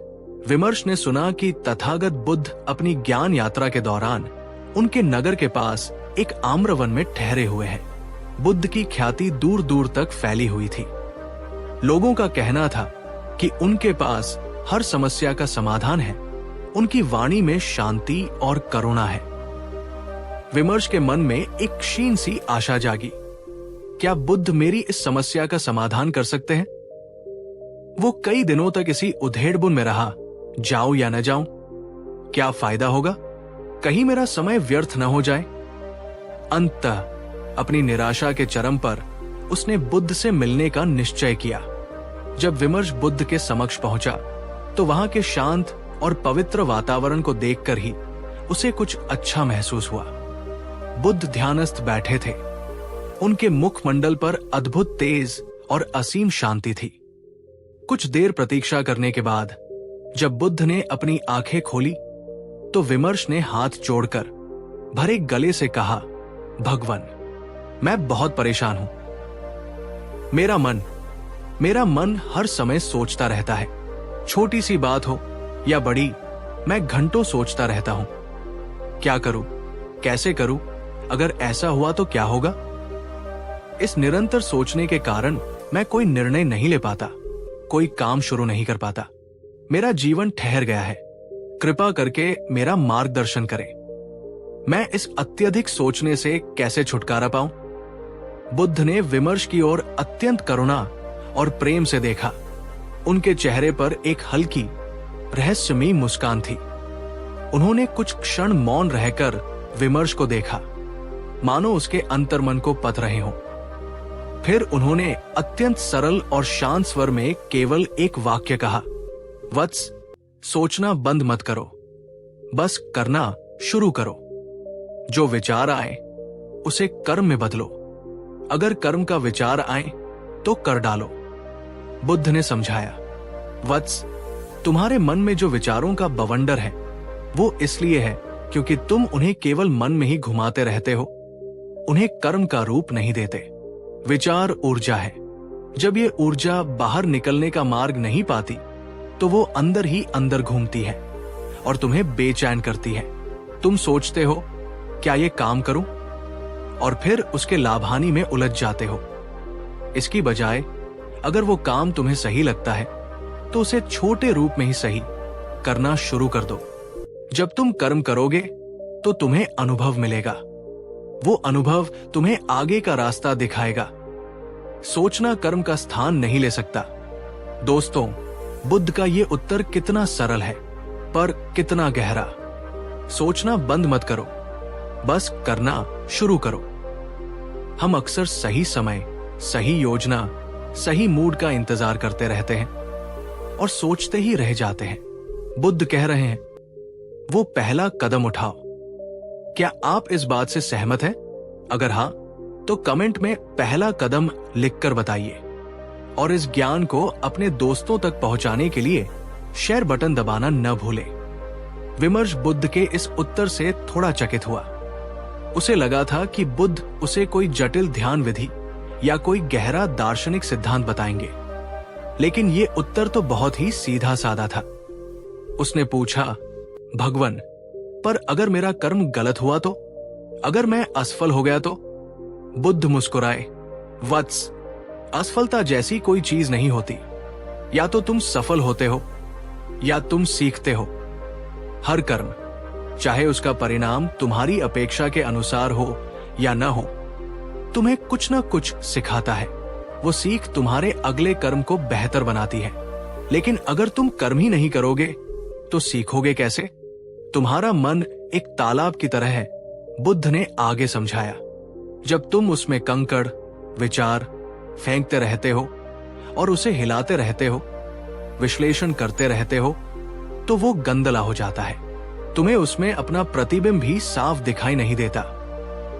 विमर्श ने सुना कि तथागत बुद्ध अपनी ज्ञान यात्रा के दौरान उनके नगर के पास एक आम्रवन में ठहरे हुए हैं। बुद्ध की ख्याति दूर दूर तक फैली हुई थी। लोगों का कहना था कि उनके पास हर समस्या का समाधान है। उनकी वाणी में शांति और करुणा है। विमर्श के मन में एक क्षीण सी आशा जागी। क्या बुद्ध मेरी इस समस्या का समाधान कर सकते हैं? वो कई दिनों तक इसी उधेड़बुन में रहा, जाऊं या न जाऊं, क्या फायदा होगा, कहीं मेरा समय व्यर्थ न हो जाए। अंततः अपनी निराशा के चरम पर उसने बुद्ध से मिलने का निश्चय किया। जब विमर्श बुद्ध के समक्ष पहुंचा, तो वहां के शांत और पवित्र वातावरण को देखकर ही उसे कुछ अच्छा महसूस हुआ। बुद्ध ध्यानस्थ बैठे थे। उनके मुखमंडल पर अद्भुत तेज और असीम शांति थी। कुछ देर प्रतीक्षा करने के बाद जब बुद्ध ने अपनी आंखें खोली, तो विमर्श ने हाथ जोड़कर भरे गले से कहा, भगवान, मैं बहुत परेशान हूं। मेरा मन हर समय सोचता रहता है। छोटी सी बात हो या बड़ी, मैं घंटों सोचता रहता हूं। क्या करूं, कैसे करूं, अगर ऐसा हुआ तो क्या होगा? इस निरंतर सोचने के कारण मैं कोई निर्णय नहीं ले पाता, कोई काम शुरू नहीं कर पाता। मेरा जीवन ठहर गया है। कृपा करके मेरा मार्गदर्शन करें। मैं इस अत्यधिक सोचने से कैसे छुटकारा पाऊं? बुद्ध ने विमर्श की ओर अत्यंत करुणा और प्रेम से देखा। उनके चेहरे पर एक हल्की रहस्यमयी मुस्कान थी। उन्होंने कुछ क्षण मौन रहकर विमर्श को देखा, मानो उसके अंतर्मन को पथ रहे हों। फिर उन्होंने अत्यंत सरल और शांत स्वर में केवल एक वाक्य कहा, वत्स, सोचना बंद मत करो, बस करना शुरू करो। जो विचार आए उसे कर्म में बदलो। अगर कर्म का विचार आए तो कर डालो। बुद्ध ने समझाया, वत्स, तुम्हारे मन में जो विचारों का बवंडर है, वो इसलिए है क्योंकि तुम उन्हें केवल मन में ही घुमाते रहते हो, उन्हें कर्म का रूप नहीं देते। विचार ऊर्जा है। जब ये ऊर्जा बाहर निकलने का मार्ग नहीं पाती, तो वो अंदर ही अंदर घूमती है और तुम्हें बेचैन करती है। तुम सोचते हो, क्या ये काम करूं? और फिर उसके लाभानी में उलझ जाते हो। इसकी बजाय अगर वो काम तुम्हें सही लगता है, तो उसे छोटे रूप में ही सही करना शुरू कर दो। जब तुम कर्म करोगे तो तुम्हें अनुभव मिलेगा। वो अनुभव तुम्हें आगे का रास्ता दिखाएगा। सोचना कर्म का स्थान नहीं ले सकता। दोस्तों, बुद्ध का ये उत्तर कितना सरल है, पर कितना गहरा। सोचना बंद मत करो, बस करना शुरू करो। हम अक्सर सही समय, सही योजना, सही मूड का इंतजार करते रहते हैं और सोचते ही रह जाते हैं। बुद्ध कह रहे हैं, वो पहला कदम उठाओ। क्या आप इस बात से सहमत हैं? अगर हां, तो कमेंट में पहला कदम लिखकर बताइए। और इस ज्ञान को अपने दोस्तों तक पहुंचाने के लिए शेयर बटन दबाना न भूलें। विमर्श बुद्ध के इस उत्तर से थोड़ा चकित हुआ। उसे लगा था कि बुद्ध उसे कोई जटिल ध्यान विधि या कोई गहरा दार्शनिक सिद्धांत बताएंगे, लेकिन ये उत्तर तो बहुत ही सीधा साधा था। उसने पूछा, भगवान, पर अगर मेरा कर्म गलत हुआ तो? अगर मैं असफल हो गया तो? बुद्ध मुस्कुराए, वत्स, असफलता जैसी कोई चीज नहीं होती। या तो तुम सफल होते हो या तुम सीखते हो। हर कर्म, चाहे उसका परिणाम तुम्हारी अपेक्षा के अनुसार हो या न हो, तुम्हें कुछ न कुछ सिखाता है। वो सीख तुम्हारे अगले कर्म को बेहतर बनाती है। लेकिन अगर तुम कर्म ही नहीं करोगे तो सीखोगे कैसे? तुम्हारा मन एक तालाब की तरह है, बुद्ध ने आगे समझाया। जब तुम उसमें कंकड़, विचार फेंकते रहते हो और उसे हिलाते रहते हो, विश्लेषण करते रहते हो, तो वो गंदला हो जाता है। तुम्हें उसमें अपना प्रतिबिंब भी साफ दिखाई नहीं देता।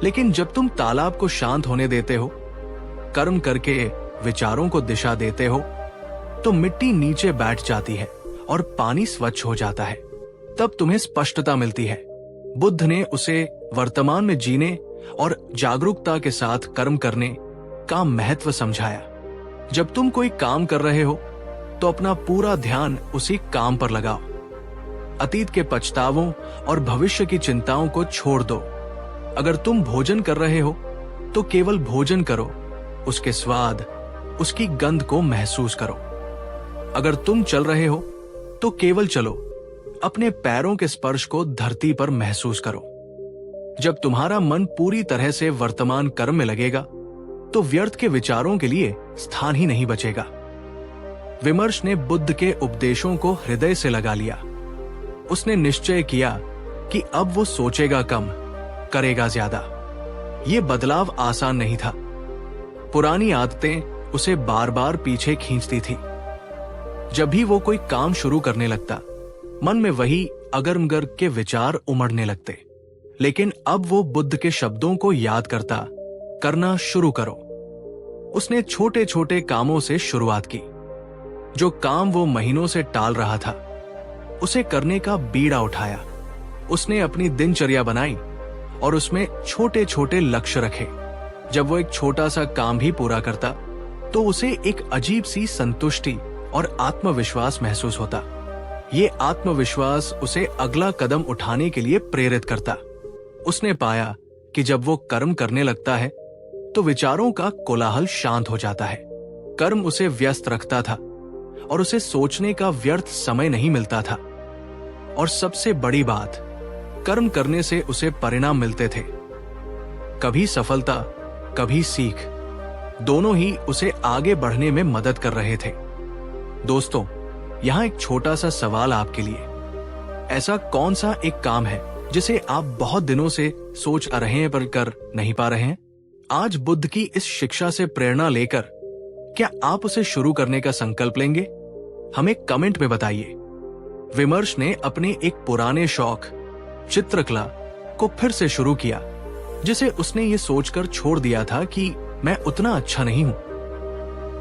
लेकिन जब तुम तालाब को शांत होने देते हो, कर्म करके विचारों को दिशा देते हो, तो मिट्टी नीचे बैठ जाती है और पानी स्वच्छ हो जाता है। तब तुम्हें स्पष्टता मिलती है। बुद्ध ने उसे वर्तमान में जीने और जागरूकता के साथ कर्म करने का महत्व समझाया। जब तुम कोई काम कर रहे हो तो अपना पूरा ध्यान उसी काम पर लगाओ। अतीत के पछतावों और भविष्य की चिंताओं को छोड़ दो। अगर तुम भोजन कर रहे हो तो केवल भोजन करो, उसके स्वाद, उसकी गंध को महसूस करो। अगर तुम चल रहे हो तो केवल चलो, अपने पैरों के स्पर्श को धरती पर महसूस करो। जब तुम्हारा मन पूरी तरह से वर्तमान कर्म में लगेगा तो व्यर्थ के विचारों के लिए स्थान ही नहीं बचेगा। विमर्श ने बुद्ध के उपदेशों को हृदय से लगा लिया। उसने निश्चय किया कि अब वो सोचेगा कम, करेगा ज्यादा। ये बदलाव आसान नहीं था। पुरानी आदतें उसे बार बार पीछे खींचती थी। जब भी वो कोई काम शुरू करने लगता, मन में वही अगरमगर्ग के विचार उमड़ने लगते। लेकिन अब वो बुद्ध के शब्दों को याद करता, करना शुरू करो। उसने छोटे छोटे कामों से शुरुआत की। जो काम वो महीनों से टाल रहा था, उसे करने का बीड़ा उठाया। उसने अपनी दिनचर्या बनाई और उसमें छोटे छोटे लक्ष्य रखे। जब वो एक छोटा सा काम भी पूरा करता तो उसे एक अजीब सी संतुष्टि और आत्मविश्वास महसूस होता। ये आत्मविश्वास उसे अगला कदम उठाने के लिए प्रेरित करता। उसने पाया कि जब वो कर्म करने लगता है तो विचारों का कोलाहल शांत हो जाता है। कर्म उसे व्यस्त रखता था और उसे सोचने का व्यर्थ समय नहीं मिलता था। और सबसे बड़ी बात, कर्म करने से उसे परिणाम मिलते थे। कभी सफलता, कभी सीख, दोनों ही उसे आगे बढ़ने में मदद कर रहे थे। दोस्तों, यहां एक छोटा सा सवाल आपके लिए। ऐसा कौन सा एक काम है जिसे आप बहुत दिनों से सोच आ रहे हैं पर कर नहीं पा रहे हैं? आज बुद्ध की इस शिक्षा से प्रेरणा लेकर क्या आप उसे शुरू करने का संकल्प लेंगे? हमें कमेंट में बताइए। विमर्श ने अपने एक पुराने शौक, चित्रकला, को फिर से शुरू किया, जिसे उसने ये सोचकर छोड़ दिया था कि मैं उतना अच्छा नहीं हूं।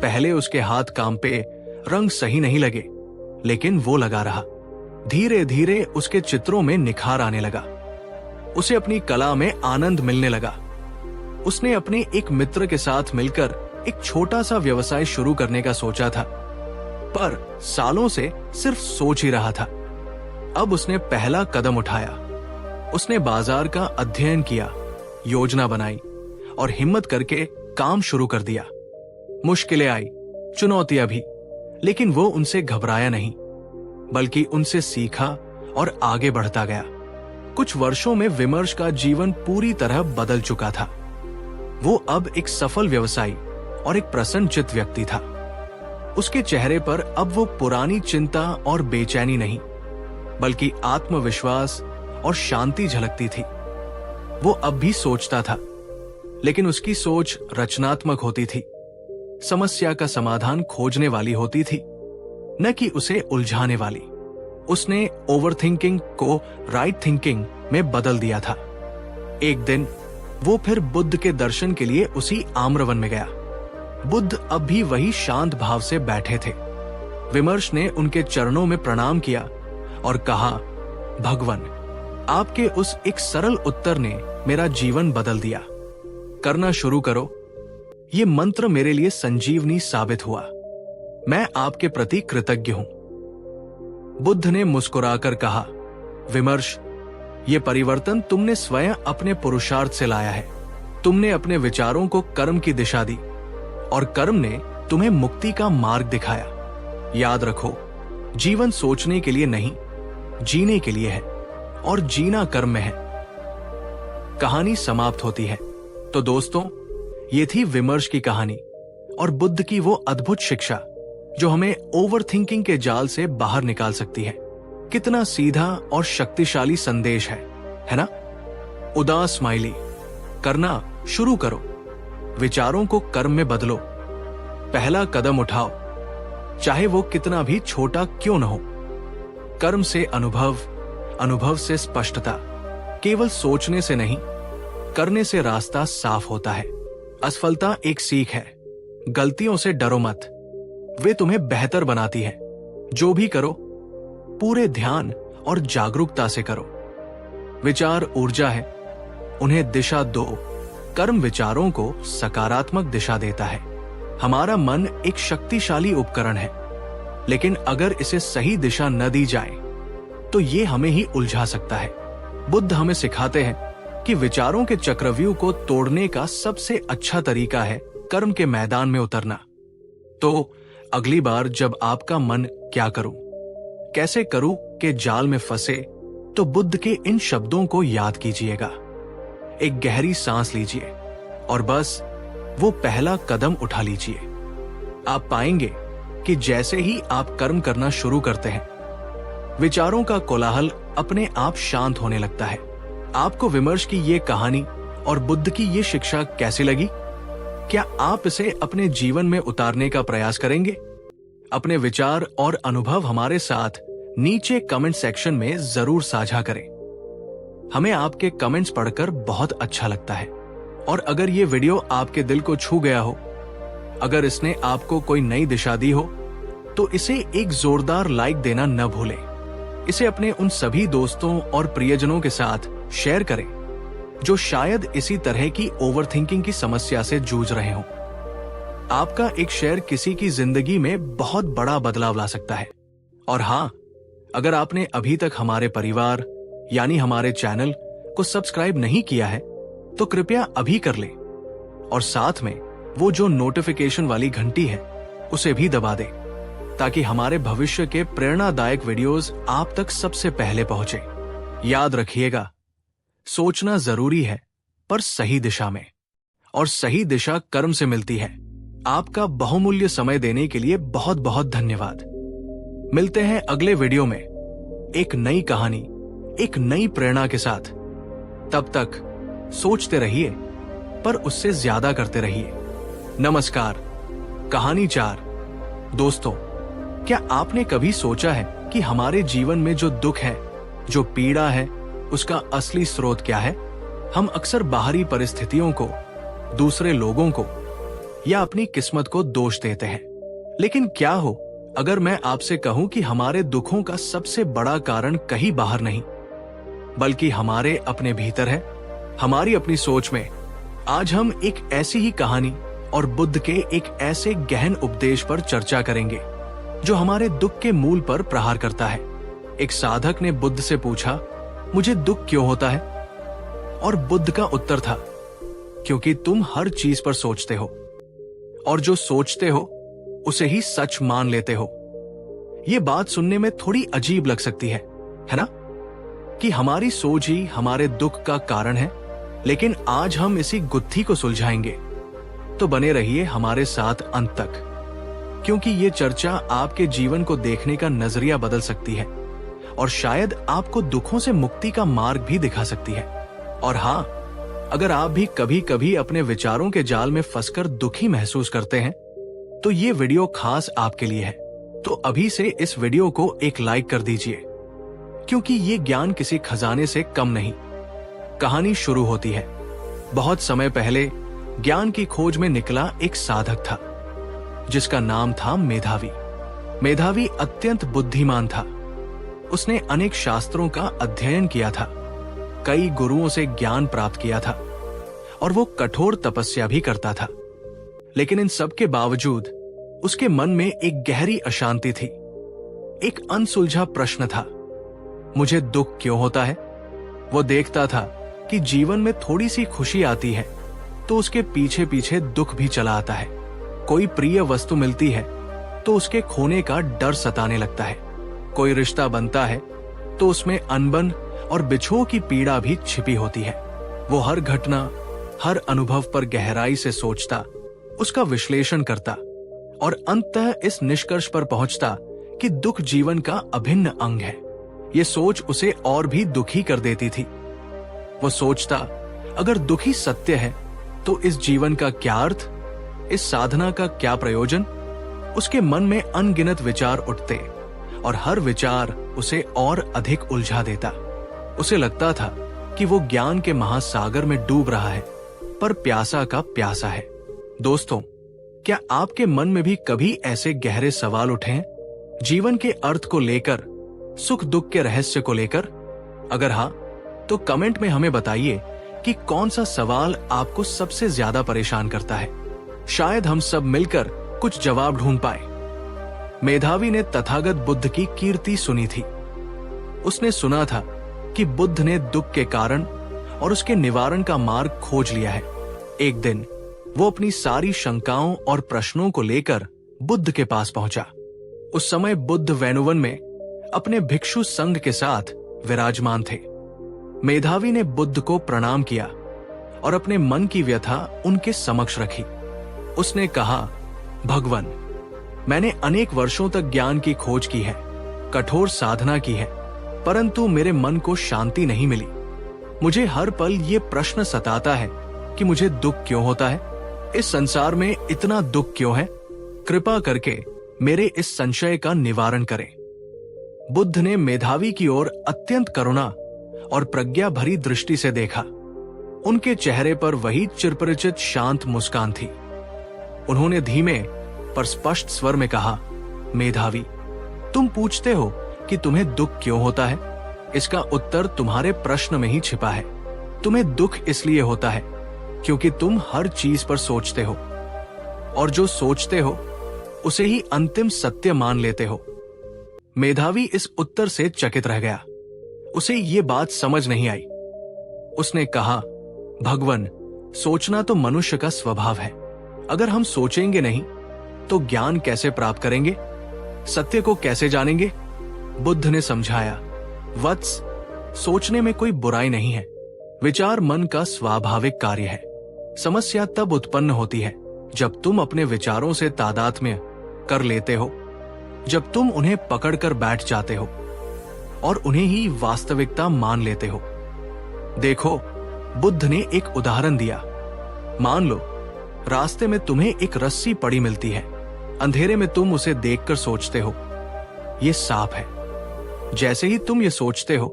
पहले उसके हाथ काम पे, रंग सही नहीं लगे, लेकिन वो लगा रहा। धीरे धीरे उसके चित्रों में निखार आने लगा। उसे अपनी कला में आनंद मिलने लगा। उसने अपने एक मित्र के साथ मिलकर एक छोटा सा व्यवसाय शुरू करने का सोचा था, पर सालों से सिर्फ सोच ही रहा था। अब उसने पहला कदम उठाया। उसने बाजार का अध्ययन किया, योजना बनाई और हिम्मत करके काम शुरू कर दिया। मुश्किलें आई, चुनौतियां भी, लेकिन वो उनसे घबराया नहीं, बल्कि उनसे सीखा और आगे बढ़ता गया। कुछ वर्षों में विमर्श का जीवन पूरी तरह बदल चुका था। वो अब एक सफल व्यवसायी और एक प्रसन्नचित्त व्यक्ति था। उसके चेहरे पर अब वो पुरानी चिंता और बेचैनी नहीं, बल्कि आत्मविश्वास और शांति झलकती थी। वो अब भी सोचता था, लेकिन उसकी सोच रचनात्मक होती थी, समस्या का समाधान खोजने वाली होती थी, न कि उसे उलझाने वाली। उसने ओवरथिंकिंग को राइट थिंकिंग में बदल दिया था। एक दिन वो फिर बुद्ध के दर्शन के लिए उसी आम्रवन में गया। बुद्ध अब भी वही शांत भाव से बैठे थे। विमर्श ने उनके चरणों में प्रणाम किया और कहा, भगवान, आपके उस एक सरल उत्तर ने मेरा जीवन बदल दिया। करना शुरू करो। ये मंत्र मेरे लिए संजीवनी साबित हुआ। मैं आपके प्रति कृतज्ञ हूं। बुद्ध ने मुस्कुराकर कहा, विमर्श, ये परिवर्तन तुमने स्वयं अपने पुरुषार्थ से लाया है। तुमने अपने विचारों को कर्म की दिशा दी और कर्म ने तुम्हें मुक्ति का मार्ग दिखाया। याद रखो, जीवन सोचने के लिए नहीं, जीने के लिए है, और जीना कर्म में है। कहानी समाप्त होती है। तो दोस्तों, ये थी विमर्श की कहानी और बुद्ध की वो अद्भुत शिक्षा जो हमें ओवरथिंकिंग के जाल से बाहर निकाल सकती है। कितना सीधा और शक्तिशाली संदेश है ना? उदास स्माइली, करना शुरू करो, विचारों को कर्म में बदलो, पहला कदम उठाओ, चाहे वो कितना भी छोटा क्यों न हो। कर्म से अनुभव, अनुभव से स्पष्टता, केवल सोचने से नहीं, करने से रास्ता साफ होता है। असफलता एक सीख है, गलतियों से डरो मत, वे तुम्हें बेहतर बनाती है। जो भी करो पूरे ध्यान और जागरूकता से करो। विचार ऊर्जा है, उन्हें दिशा दो। कर्म विचारों को सकारात्मक दिशा देता है। हमारा मन एक शक्तिशाली उपकरण है, लेकिन अगर इसे सही दिशा न दी जाए तो ये हमें ही उलझा सकता है। बुद्ध हमें सिखाते हैं कि विचारों के चक्रव्यूह को तोड़ने का सबसे अच्छा तरीका है कर्म के मैदान में उतरना। तो अगली बार जब आपका मन क्या करूं, कैसे करूं के जाल में फंसे, तो बुद्ध के इन शब्दों को याद कीजिएगा। एक गहरी सांस लीजिए और बस वो पहला कदम उठा लीजिए। आप पाएंगे कि जैसे ही आप कर्म करना शुरू करते हैं, विचारों का कोलाहल अपने आप शांत होने लगता है। आपको विमर्श की ये कहानी और बुद्ध की ये शिक्षा कैसी लगी? क्या आप इसे अपने जीवन में उतारने का प्रयास करेंगे? अपने विचार और अनुभव हमारे साथ नीचे कमेंट सेक्शन में जरूर साझा करें। हमें आपके कमेंट्स पढ़कर बहुत अच्छा लगता है। और अगर ये वीडियो आपके दिल को छू गया हो, अगर इसने आपको कोई नई दिशा दी हो, तो इसे एक जोरदार लाइक देना न भूलें। इसे अपने उन सभी दोस्तों और प्रियजनों के साथ शेयर करें जो शायद इसी तरह की ओवरथिंकिंग की समस्या से जूझ रहे हों। आपका एक शेयर किसी की जिंदगी में बहुत बड़ा बदलाव ला सकता है। और हाँ, अगर आपने अभी तक हमारे परिवार यानी हमारे चैनल को सब्सक्राइब नहीं किया है, तो कृपया अभी कर लें और साथ में वो जो नोटिफिकेशन वाली घंटी है उसे भी दबा दें, ताकि हमारे भविष्य के प्रेरणादायक वीडियोस आप तक सबसे पहले पहुंचे। याद रखिएगा, सोचना जरूरी है, पर सही दिशा में, और सही दिशा कर्म से मिलती है। आपका बहुमूल्य समय देने के लिए बहुत बहुत धन्यवाद। मिलते हैं अगले वीडियो में एक नई कहानी, एक नई प्रेरणा के साथ। तब तक सोचते रहिए, पर उससे ज्यादा करते रहिए। नमस्कार। कहानी 4। दोस्तों, क्या आपने कभी सोचा है कि हमारे जीवन में जो दुख है, जो पीड़ा है, उसका असली स्रोत क्या है? हम अक्सर बाहरी परिस्थितियों को, दूसरे लोगों को या अपनी किस्मत को दोष देते हैं। लेकिन क्या हो अगर मैं आपसे कहूं कि हमारे दुखों का सबसे बड़ा कारण कहीं बाहर नहीं, बल्कि हमारे अपने भीतर है, हमारी अपनी सोच में। आज हम एक ऐसी ही कहानी और बुद्ध के एक ऐसे गहन उपदेश पर चर्चा करेंगे जो हमारे दुख के मूल पर प्रहार करता है। एक साधक ने बुद्ध से पूछा, मुझे दुख क्यों होता है? और बुद्ध का उत्तर था, क्योंकि तुम हर चीज पर सोचते हो, और जो सोचते हो उसे ही सच मान लेते हो। ये बात सुनने में थोड़ी अजीब लग सकती है ना? कि हमारी सोच ही हमारे दुख का कारण है। लेकिन आज हम इसी गुत्थी को सुलझाएंगे। तो बने रहिए हमारे साथ अंत तक, क्योंकि ये चर्चा आपके जीवन को देखने का नजरिया बदल सकती है और शायद आपको दुखों से मुक्ति का मार्ग भी दिखा सकती है। और हाँ, अगर आप भी कभी कभी अपने विचारों के जाल में फंसकर दुखी महसूस करते हैं, तो ये वीडियो खास आपके लिए है। तो अभी से इस वीडियो को एक लाइक कर दीजिए, क्योंकि ये ज्ञान किसी खजाने से कम नहीं। कहानी शुरू होती है। बहुत समय पहले ज्ञान की खोज में निकला एक साधक था, जिसका नाम था मेधावी। मेधावी अत्यंत बुद्धिमान था। उसने अनेक शास्त्रों का अध्ययन किया था, कई गुरुओं से ज्ञान प्राप्त किया था, और वो कठोर तपस्या भी करता था। लेकिन इन सब के बावजूद उसके मन में एक गहरी अशांति थी। एक अनसुलझा प्रश्न था, मुझे दुख क्यों होता है? वो देखता था कि जीवन में थोड़ी सी खुशी आती है तो उसके पीछे पीछे दुख भी चला आता है। कोई प्रिय वस्तु मिलती है तो उसके खोने का डर सताने लगता है। कोई रिश्ता बनता है तो उसमें अनबन और बिछोह की पीड़ा भी छिपी होती है। वो हर घटना, हर अनुभव पर गहराई से सोचता, उसका विश्लेषण करता और अंततः इस निष्कर्ष पर पहुंचता कि दुख जीवन का अभिन्न अंग है। ये सोच उसे और भी दुखी कर देती थी। वो सोचता, अगर दुखी सत्य है तो इस जीवन का क्या अर्थ, इस साधना का क्या प्रयोजन। उसके मन में अनगिनत विचार उठते और हर विचार उसे और अधिक उलझा देता। उसे लगता था कि वो ज्ञान के महासागर में डूब रहा है, पर प्यासा का प्यासा है। दोस्तों, क्या आपके मन में भी कभी ऐसे गहरे सवाल उठे हैं, जीवन के अर्थ को लेकर, सुख दुख के रहस्य को लेकर? अगर हाँ, तो कमेंट में हमें बताइए कि कौन सा सवाल आपको सबसे ज्यादा परेशान करता है। शायद हम सब मिलकर कुछ जवाब ढूंढ पाए। मेधावी ने तथागत बुद्ध की कीर्ति सुनी थी। उसने सुना था कि बुद्ध ने दुख के कारण और उसके निवारण का मार्ग खोज लिया है। एक दिन वो अपनी सारी शंकाओं और प्रश्नों को लेकर बुद्ध के पास पहुंचा। उस समय बुद्ध वैनुवन में अपने भिक्षु संघ के साथ विराजमान थे। मेधावी ने बुद्ध को प्रणाम किया और अपने मन की व्यथा उनके समक्ष रखी। उसने कहा, भगवन, मैंने अनेक वर्षों तक ज्ञान की खोज की है, कठोर साधना की है, परंतु मेरे मन को शांति नहीं मिली। मुझे हर पल ये प्रश्न सताता है कि मुझे दुख क्यों होता है, इस संसार में इतना दुख क्यों है। कृपा करके मेरे इस संशय का निवारण करें। बुद्ध ने मेधावी की ओर अत्यंत करुणा और प्रज्ञा भरी दृष्टि से देखा। उनके चेहरे पर वही चिरपरिचित शांत मुस्कान थी। उन्होंने धीमे पर स्पष्ट स्वर में कहा, मेधावी, तुम पूछते हो कि तुम्हें दुख क्यों होता है। इसका उत्तर तुम्हारे प्रश्न में ही छिपा है। तुम्हें दुख इसलिए होता है क्योंकि तुम हर चीज पर सोचते हो, और जो सोचते हो उसे ही अंतिम सत्य मान लेते हो। मेधावी इस उत्तर से चकित रह गया। उसे ये बात समझ नहीं आई। उसने कहा, भगवन, सोचना तो मनुष्य का स्वभाव है। अगर हम सोचेंगे नहीं तो ज्ञान कैसे प्राप्त करेंगे, सत्य को कैसे जानेंगे। बुद्ध ने समझाया, वत्स, सोचने में कोई बुराई नहीं है। विचार मन का स्वाभाविक कार्य है। समस्या तब उत्पन्न होती है जब तुम अपने विचारों से तादात्म्य कर लेते हो, जब तुम उन्हें पकड़कर बैठ जाते हो और उन्हें ही वास्तविकता मान लेते हो। देखो, बुद्ध ने एक उदाहरण दिया। मान लो रास्ते में तुम्हें एक रस्सी पड़ी मिलती है। अंधेरे में तुम उसे देखकर सोचते हो, ये सांप है। जैसे ही तुम ये सोचते हो,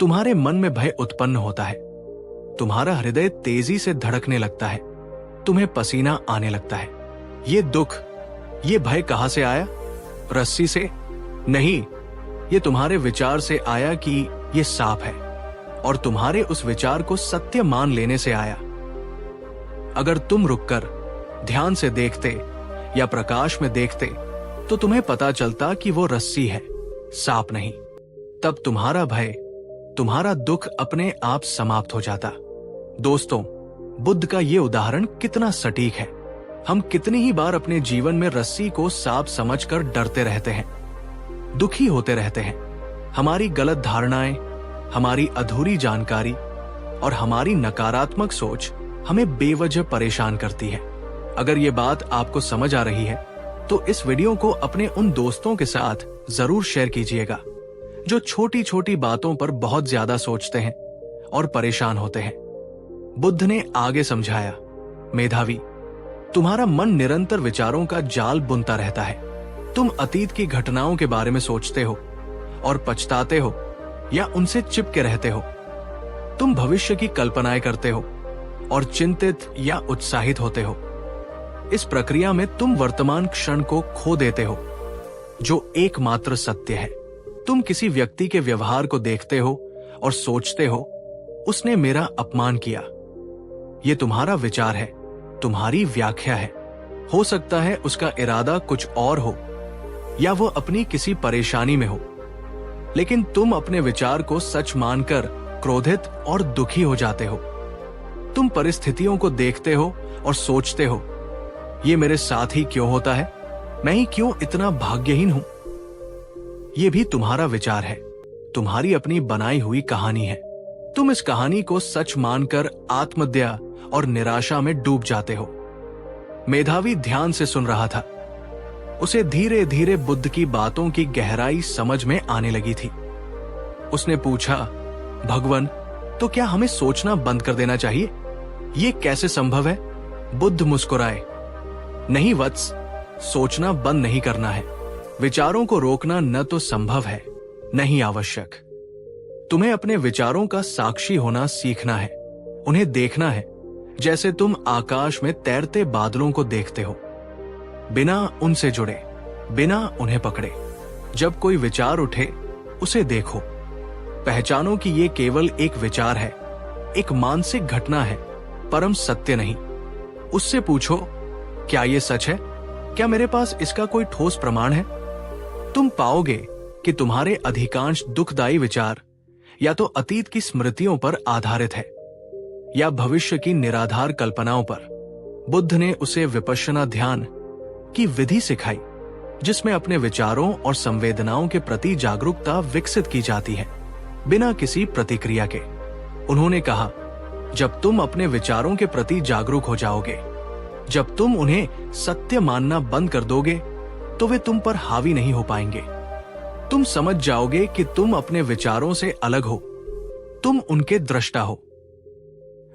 तुम्हारे मन में भय उत्पन्न होता है। तुम्हारा हृदय तेजी से धड़कने लगता है, तुम्हें पसीना आने लगता है। ये दुख, ये भय कहां से आया? रस्सी से नहीं, ये तुम्हारे विचार से आया कि ये सांप है, और तुम्हारे उस विचार को सत्य मान लेने से आया। अगर तुम रुककर ध्यान से देखते या प्रकाश में देखते तो तुम्हें पता चलता कि वो रस्सी है, सांप नहीं। तब तुम्हारा भय, तुम्हारा दुख अपने आप समाप्त हो जाता। दोस्तों, बुद्ध का ये उदाहरण कितना सटीक है। हम कितनी ही बार अपने जीवन में रस्सी को सांप समझकर डरते रहते हैं, दुखी होते रहते हैं। हमारी गलत धारणाएं, हमारी अधूरी जानकारी और हमारी नकारात्मक सोच हमें बेवजह परेशान करती है। अगर ये बात आपको समझ आ रही है तो इस वीडियो को अपने उन दोस्तों के साथ जरूर शेयर कीजिएगा जो छोटी छोटी बातों पर बहुत ज्यादा सोचते हैं और परेशान होते हैं। बुद्ध ने आगे समझाया, मेधावी, तुम्हारा मन निरंतर विचारों का जाल बुनता रहता है। तुम अतीत की घटनाओं के बारे में सोचते हो और पछताते हो या उनसे चिपके रहते हो। तुम भविष्य की कल्पनाएं करते हो और चिंतित या उत्साहित होते हो। इस प्रक्रिया में तुम वर्तमान क्षण को खो देते हो, जो एकमात्र सत्य है। तुम किसी व्यक्ति के व्यवहार को देखते हो और सोचते हो, उसने मेरा अपमान किया। ये तुम्हारा विचार है, तुम्हारी व्याख्या है। हो सकता है उसका इरादा कुछ और हो या वो अपनी किसी परेशानी में हो, लेकिन तुम अपने विचार को सच मानकर क्रोधित और दुखी हो जाते हो। तुम परिस्थितियों को देखते हो और सोचते हो, ये मेरे साथ ही क्यों होता है? मैं ही क्यों इतना भाग्यहीन हूं? ये भी तुम्हारा विचार है, तुम्हारी अपनी बनाई हुई कहानी है। तुम इस कहानी को सच मानकर आत्महत्या और निराशा में डूब जाते हो। मेधावी ध्यान से सुन रहा था। उसे धीरे धीरे बुद्ध की बातों की गहराई समझ में आने लगी थी। उसने पूछा, भगवान, तो क्या हमें सोचना बंद कर देना चाहिए? ये कैसे संभव है? बुद्ध मुस्कुराए। नहीं वत्स, सोचना बंद नहीं करना है। विचारों को रोकना न तो संभव है, नहीं आवश्यक। तुम्हें अपने विचारों का साक्षी होना सीखना है, उन्हें देखना है जैसे तुम आकाश में तैरते बादलों को देखते हो, बिना उनसे जुड़े, बिना उन्हें पकड़े। जब कोई विचार उठे, उसे देखो, पहचानो कि ये केवल एक विचार है, एक मानसिक घटना है, परम सत्य नहीं। उससे पूछो, क्या ये सच है? क्या मेरे पास इसका कोई ठोस प्रमाण है? तुम पाओगे कि तुम्हारे अधिकांश दुखदायी विचार या तो अतीत की स्मृतियों पर आधारित है या भविष्य की निराधार कल्पनाओं पर। बुद्ध ने उसे विपश्यना ध्यान की विधि सिखाई, जिसमें अपने विचारों और संवेदनाओं के प्रति जागरूकता विकसित की जाती है, बिना किसी प्रतिक्रिया के। उन्होंने कहा, जब तुम अपने विचारों के प्रति जागरूक हो जाओगे, जब तुम उन्हें सत्य मानना बंद कर दोगे, तो वे तुम पर हावी नहीं हो पाएंगे। तुम समझ जाओगे कि तुम अपने विचारों से अलग हो, तुम उनके दृष्टा हो।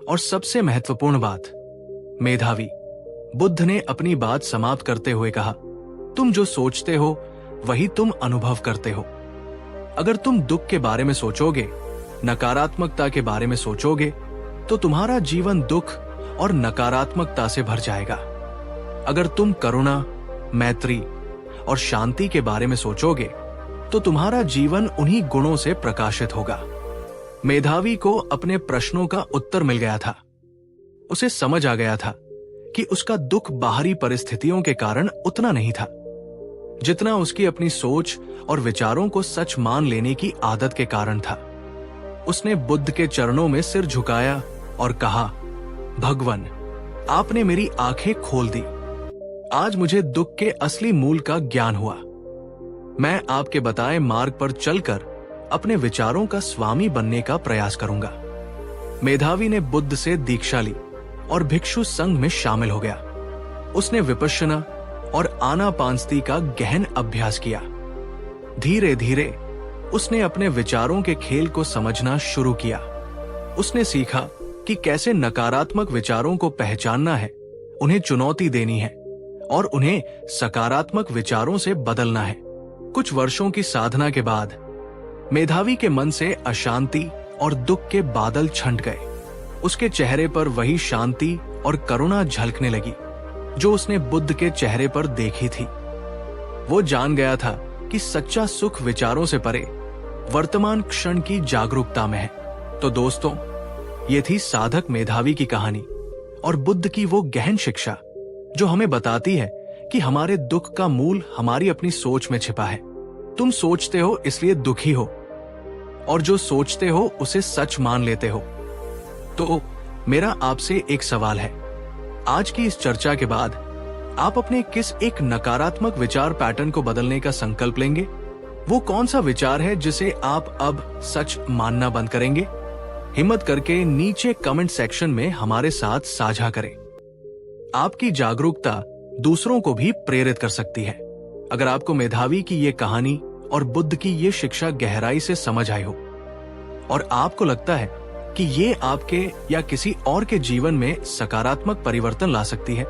और सबसे महत्वपूर्ण बात, मेधावी, बुद्ध ने अपनी बात समाप्त करते हुए कहा, तुम जो सोचते हो वही तुम अनुभव करते हो। अगर तुम दुख के बारे में सोचोगे, नकारात्मकता के बारे में सोचोगे, तो तुम्हारा जीवन दुख और नकारात्मकता से भर जाएगा। अगर तुम करुणा, मैत्री और शांति के बारे में सोचोगे, तो तुम्हारा जीवन उन्हीं गुणों से प्रकाशित होगा। मेधावी को अपने प्रश्नों का उत्तर मिल गया था। उसे समझ आ गया था कि उसका दुख बाहरी परिस्थितियों के कारण उतना नहीं था, जितना उसकी अपनी सोच और विचारों को सच मान लेने की आदत के कारण था। उसने बुद्ध के चरणों में सिर झुकाया और कहा, भगवान, आपने मेरी आंखें खोल दी। आज मुझे दुख के असली मूल का ज्ञान हुआ। मैं आपके बताए मार्ग पर चलकर अपने विचारों का स्वामी बनने का प्रयास करूंगा। मेधावी ने बुद्ध से दीक्षा ली और भिक्षु संघ में शामिल हो गया। उसने विपश्यना और आनापानसती का गहन अभ्यास किया। धीरे धीरे उसने अपने विचारों के खेल को समझना शुरू किया। उसने सीखा कि कैसे नकारात्मक विचारों को पहचानना है, उन्हें चुनौती देनी है और उन्हें सकारात्मक विचारों से बदलना है। कुछ वर्षों की साधना के बाद मेधावी के मन से अशांति और दुख के बादल छंट गए। उसके चेहरे पर वही शांति और करुणा झलकने लगी जो उसने बुद्ध के चेहरे पर देखी थी। वो जान गया था कि सच्चा सुख विचारों से परे वर्तमान क्षण की जागरूकता में है। तो दोस्तों, ये थी साधक मेधावी की कहानी और बुद्ध की वो गहन शिक्षा जो हमें बताती है कि हमारे दुख का मूल हमारी अपनी सोच में छिपा है। तुम सोचते हो इसलिए दुखी हो, और जो सोचते हो उसे सच मान लेते हो। तो मेरा आपसे एक सवाल है, आज की इस चर्चा के बाद आप अपने किस एक नकारात्मक विचार पैटर्न को बदलने का संकल्प लेंगे? वो कौन सा विचार है जिसे आप अब सच मानना बंद करेंगे? हिम्मत करके नीचे कमेंट सेक्शन में हमारे साथ साझा करें। आपकी जागरूकता दूसरों को भी प्रेरित कर सकती है। अगर आपको मेधावी की ये कहानी और बुद्ध की ये शिक्षा गहराई से समझ आई हो और आपको लगता है कि ये आपके या किसी और के जीवन में सकारात्मक परिवर्तन ला सकती है,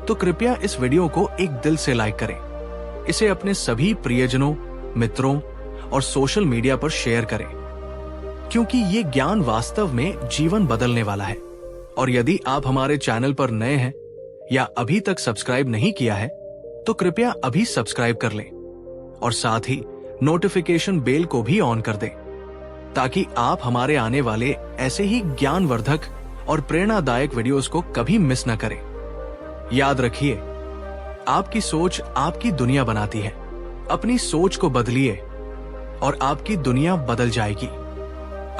तो कृपया इस वीडियो को एक दिल से लाइक करें। इसे अपने सभी प्रियजनों, मित्रों और सोशल मीडिया पर शेयर करें, क्योंकि ये ज्ञान वास्तव में जीवन बदलने वाला है। और यदि आप हमारे चैनल पर नए हैं या अभी तक सब्सक्राइब नहीं किया है, तो कृपया अभी सब्सक्राइब कर लें और साथ ही नोटिफिकेशन बेल को भी ऑन कर दें, ताकि आप हमारे आने वाले ऐसे ही ज्ञानवर्धक और प्रेरणादायक वीडियोस को कभी मिस न करें। याद रखिए, आपकी सोच आपकी दुनिया बनाती है। अपनी सोच को बदलिए और आपकी दुनिया बदल जाएगी।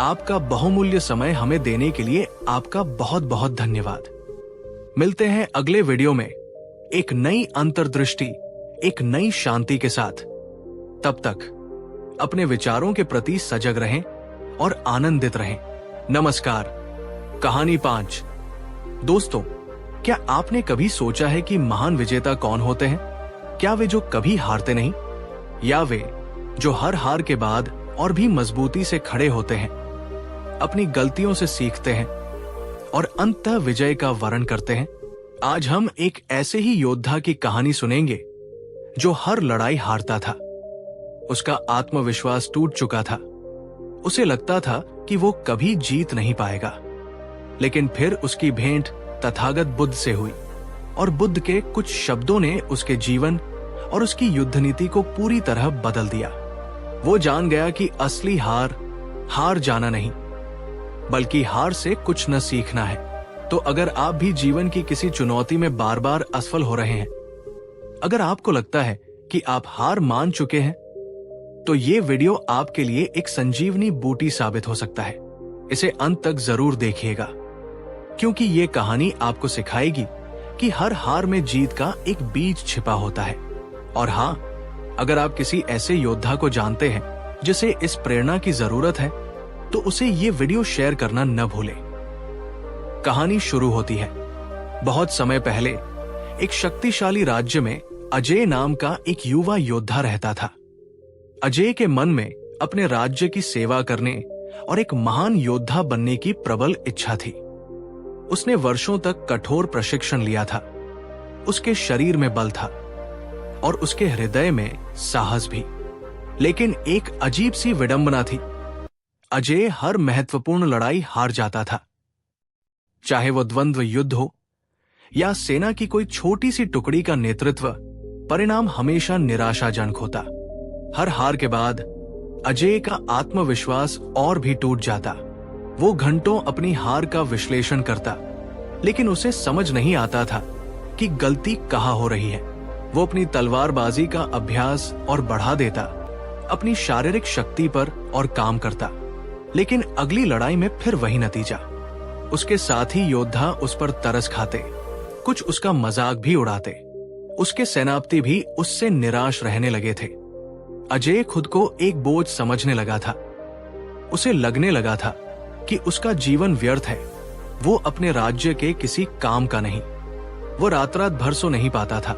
आपका बहुमूल्य समय हमें देने के लिए आपका बहुत बहुत धन्यवाद। मिलते हैं अगले वीडियो में एक नई अंतर्दृष्टि, एक नई शांति के साथ। तब तक अपने विचारों के प्रति सजग रहें और आनंदित रहें। नमस्कार। कहानी 5। दोस्तों, क्या आपने कभी सोचा है कि महान विजेता कौन होते हैं? क्या वे जो कभी हारते नहीं, या वे जो हर हार के बाद और भी मजबूती से खड़े होते हैं, अपनी गलतियों से सीखते हैं और अंततः विजय का वर्ण करते हैं? आज हम एक ऐसे ही योद्धा की कहानी सुनेंगे जो हर लड़ाई हारता था। उसका आत्मविश्वास टूट चुका था। उसे लगता था कि वो कभी जीत नहीं पाएगा। लेकिन फिर उसकी भेंट तथागत बुद्ध से हुई और बुद्ध के कुछ शब्दों ने उसके जीवन और उसकी युद्ध नीति को पूरी तरह बदल दिया। वो जान गया कि असली हार जाना नहीं, बल्कि हार से कुछ न सीखना है। तो अगर आप भी जीवन की किसी चुनौती में बार बार असफल हो रहे हैं, अगर आपको लगता है कि आप हार मान चुके हैं, तो ये वीडियो आपके लिए एक संजीवनी बूटी साबित हो सकता है। इसे अंत तक जरूर देखिएगा, क्योंकि ये कहानी आपको सिखाएगी कि हर हार में जीत का एक बीज छिपा होता है। और हाँ, अगर आप किसी ऐसे योद्धा को जानते हैं जिसे इस प्रेरणा की जरूरत है, तो उसे ये वीडियो शेयर करना न भूलें। कहानी शुरू होती है। बहुत समय पहले एक शक्तिशाली राज्य में अजय नाम का एक युवा योद्धा रहता था। अजय के मन में अपने राज्य की सेवा करने और एक महान योद्धा बनने की प्रबल इच्छा थी। उसने वर्षों तक कठोर प्रशिक्षण लिया था। उसके शरीर में बल था और उसके हृदय में साहस भी। लेकिन एक अजीब सी विडंबना थी। अजय हर महत्वपूर्ण लड़ाई हार जाता था। चाहे वो द्वंद्व युद्ध हो या सेना की कोई छोटी सी टुकड़ी का नेतृत्व, परिणाम हमेशा निराशाजनक होता। हर हार के बाद अजय का आत्मविश्वास और भी टूट जाता। वो घंटों अपनी हार का विश्लेषण करता, लेकिन उसे समझ नहीं आता था कि गलती कहाँ हो रही है। वो अपनी तलवारबाजी का अभ्यास और बढ़ा देता, अपनी शारीरिक शक्ति पर और काम करता, लेकिन अगली लड़ाई में फिर वही नतीजा। उसके साथी योद्धा उस पर तरस खाते, कुछ उसका मजाक भी उड़ाते। उसके सेनापति भी उससे निराश रहने लगे थे। अजय खुद को एक बोझ समझने लगा था। उसे लगने लगा था कि उसका जीवन व्यर्थ है। वो अपने राज्य के किसी काम का नहीं। वो रात रात भर सो नहीं पाता था।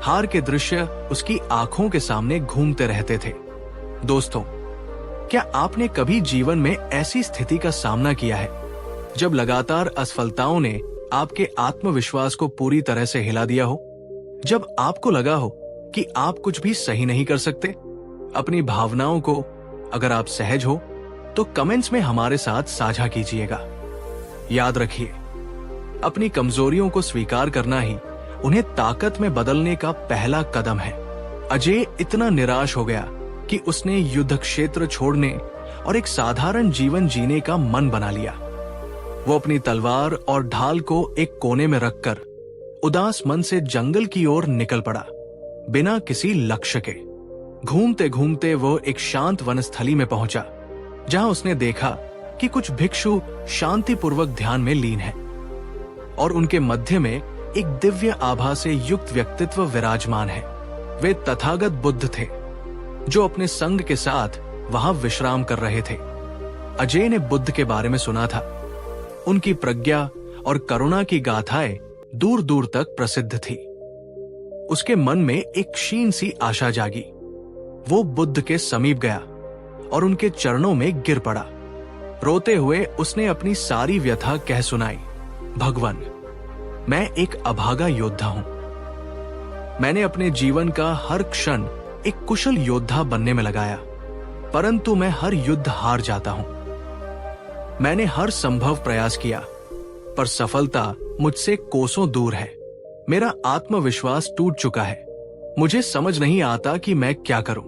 हार के दृश्य उसकी आंखों के सामने घूमते रहते थे। दोस्तों, क्या आपने कभी जीवन में ऐसी स्थिति का सामना किया है जब लगातार असफलताओं ने आपके आत्मविश्वास को पूरी तरह से हिला दिया हो? जब आपको लगा हो कि आप कुछ भी सही नहीं कर सकते? अपनी भावनाओं को अगर आप सहज हो तो कमेंट्स में हमारे साथ साझा कीजिएगा। याद रखिए, अपनी कमजोरियों को स्वीकार करना ही उन्हें ताकत में बदलने का पहला कदम है। अजय इतना निराश हो गया कि उसने युद्ध क्षेत्र छोड़ने और एक साधारण जीवन जीने का मन बना लिया। वो अपनी तलवार और ढाल को एक कोने में रखकर उदास मन से जंगल की ओर निकल पड़ा, बिना किसी लक्ष्य के। घूमते घूमते वो एक शांत वनस्थली में पहुंचा, जहां उसने देखा कि कुछ भिक्षु शांतिपूर्वक ध्यान में लीन हैं और उनके मध्य में एक दिव्य आभा से युक्त व्यक्तित्व विराजमान है। वे तथागत बुद्ध थे, जो अपने संग के साथ वहां विश्राम कर रहे थे। अजय ने बुद्ध के बारे में सुना था। उनकी प्रज्ञा और करुणा की गाथाएं दूर दूर तक प्रसिद्ध थी। उसके मन में एक क्षीण सी आशा जागी। वो बुद्ध के समीप गया और उनके चरणों में गिर पड़ा। रोते हुए उसने अपनी सारी व्यथा कह सुनाई। भगवान, मैं एक अभागा योद्धा हूं। मैंने अपने जीवन का हर क्षण एक कुशल योद्धा बनने में लगाया, परंतु मैं हर युद्ध हार जाता हूं। मैंने हर संभव प्रयास किया, पर सफलता मुझसे कोसों दूर है। मेरा आत्मविश्वास टूट चुका है। मुझे समझ नहीं आता कि मैं क्या करूं।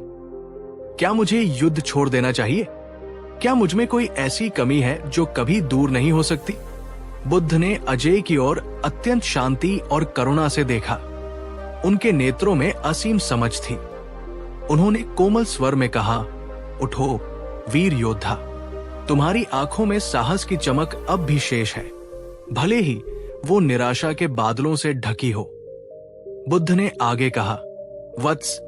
क्या मुझे युद्ध छोड़ देना चाहिए? क्या मुझमें कोई ऐसी कमी है जो कभी दूर नहीं हो सकती? बुद्ध ने अजय की ओर अत्यंत शांति और करुणा से देखा। उनके नेत्रों में असीम समझ थी। उन्होंने कोमल स्वर में कहा, उठो वीर योद्धा, तुम्हारी आंखों में साहस की चमक अब भी शेष है, भले ही वो निराशा के बादलों से ढकी हो। बुद्ध ने आगे कहा, वत्स,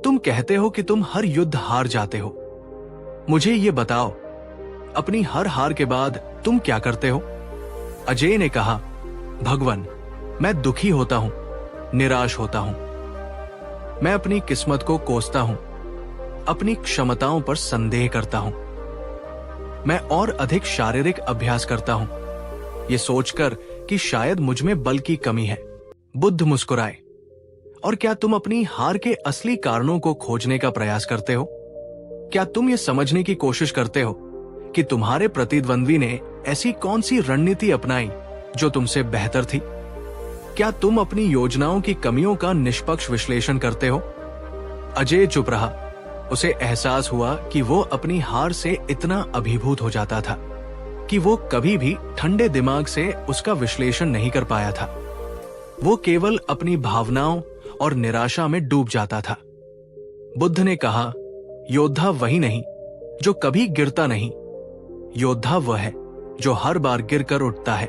तुम कहते हो कि तुम हर युद्ध हार जाते हो। मुझे ये बताओ, अपनी हर हार के बाद तुम क्या करते हो? अजय ने कहा, भगवान, मैं दुखी होता हूं, निराश होता हूं। मैं अपनी किस्मत को कोसता हूं, अपनी क्षमताओं पर संदेह करता हूं। मैं और अधिक शारीरिक अभ्यास करता हूं, यह सोचकर कि शायद मुझ में बल की कमी है। बुद्ध मुस्कुराए, और क्या तुम अपनी हार के असली कारणों को खोजने का प्रयास करते हो? क्या तुम ये समझने की कोशिश करते हो कि तुम्हारे प्रतिद्वंद्वी ने ऐसी कौन सी रणनीति अपनाई जो तुमसे बेहतर थी? क्या तुम अपनी योजनाओं की कमियों का निष्पक्ष विश्लेषण करते हो? अजय चुप रहा। उसे एहसास हुआ कि वो अपनी हार से इतना अभिभूत हो जाता था कि वो कभी भी ठंडे दिमाग से उसका विश्लेषण नहीं कर पाया था। वो केवल अपनी भावनाओं और निराशा में डूब जाता था। बुद्ध ने कहा, योद्धा वही नहीं जो कभी गिरता नहीं, योद्धा वह है जो हर बार गिरकर उठता है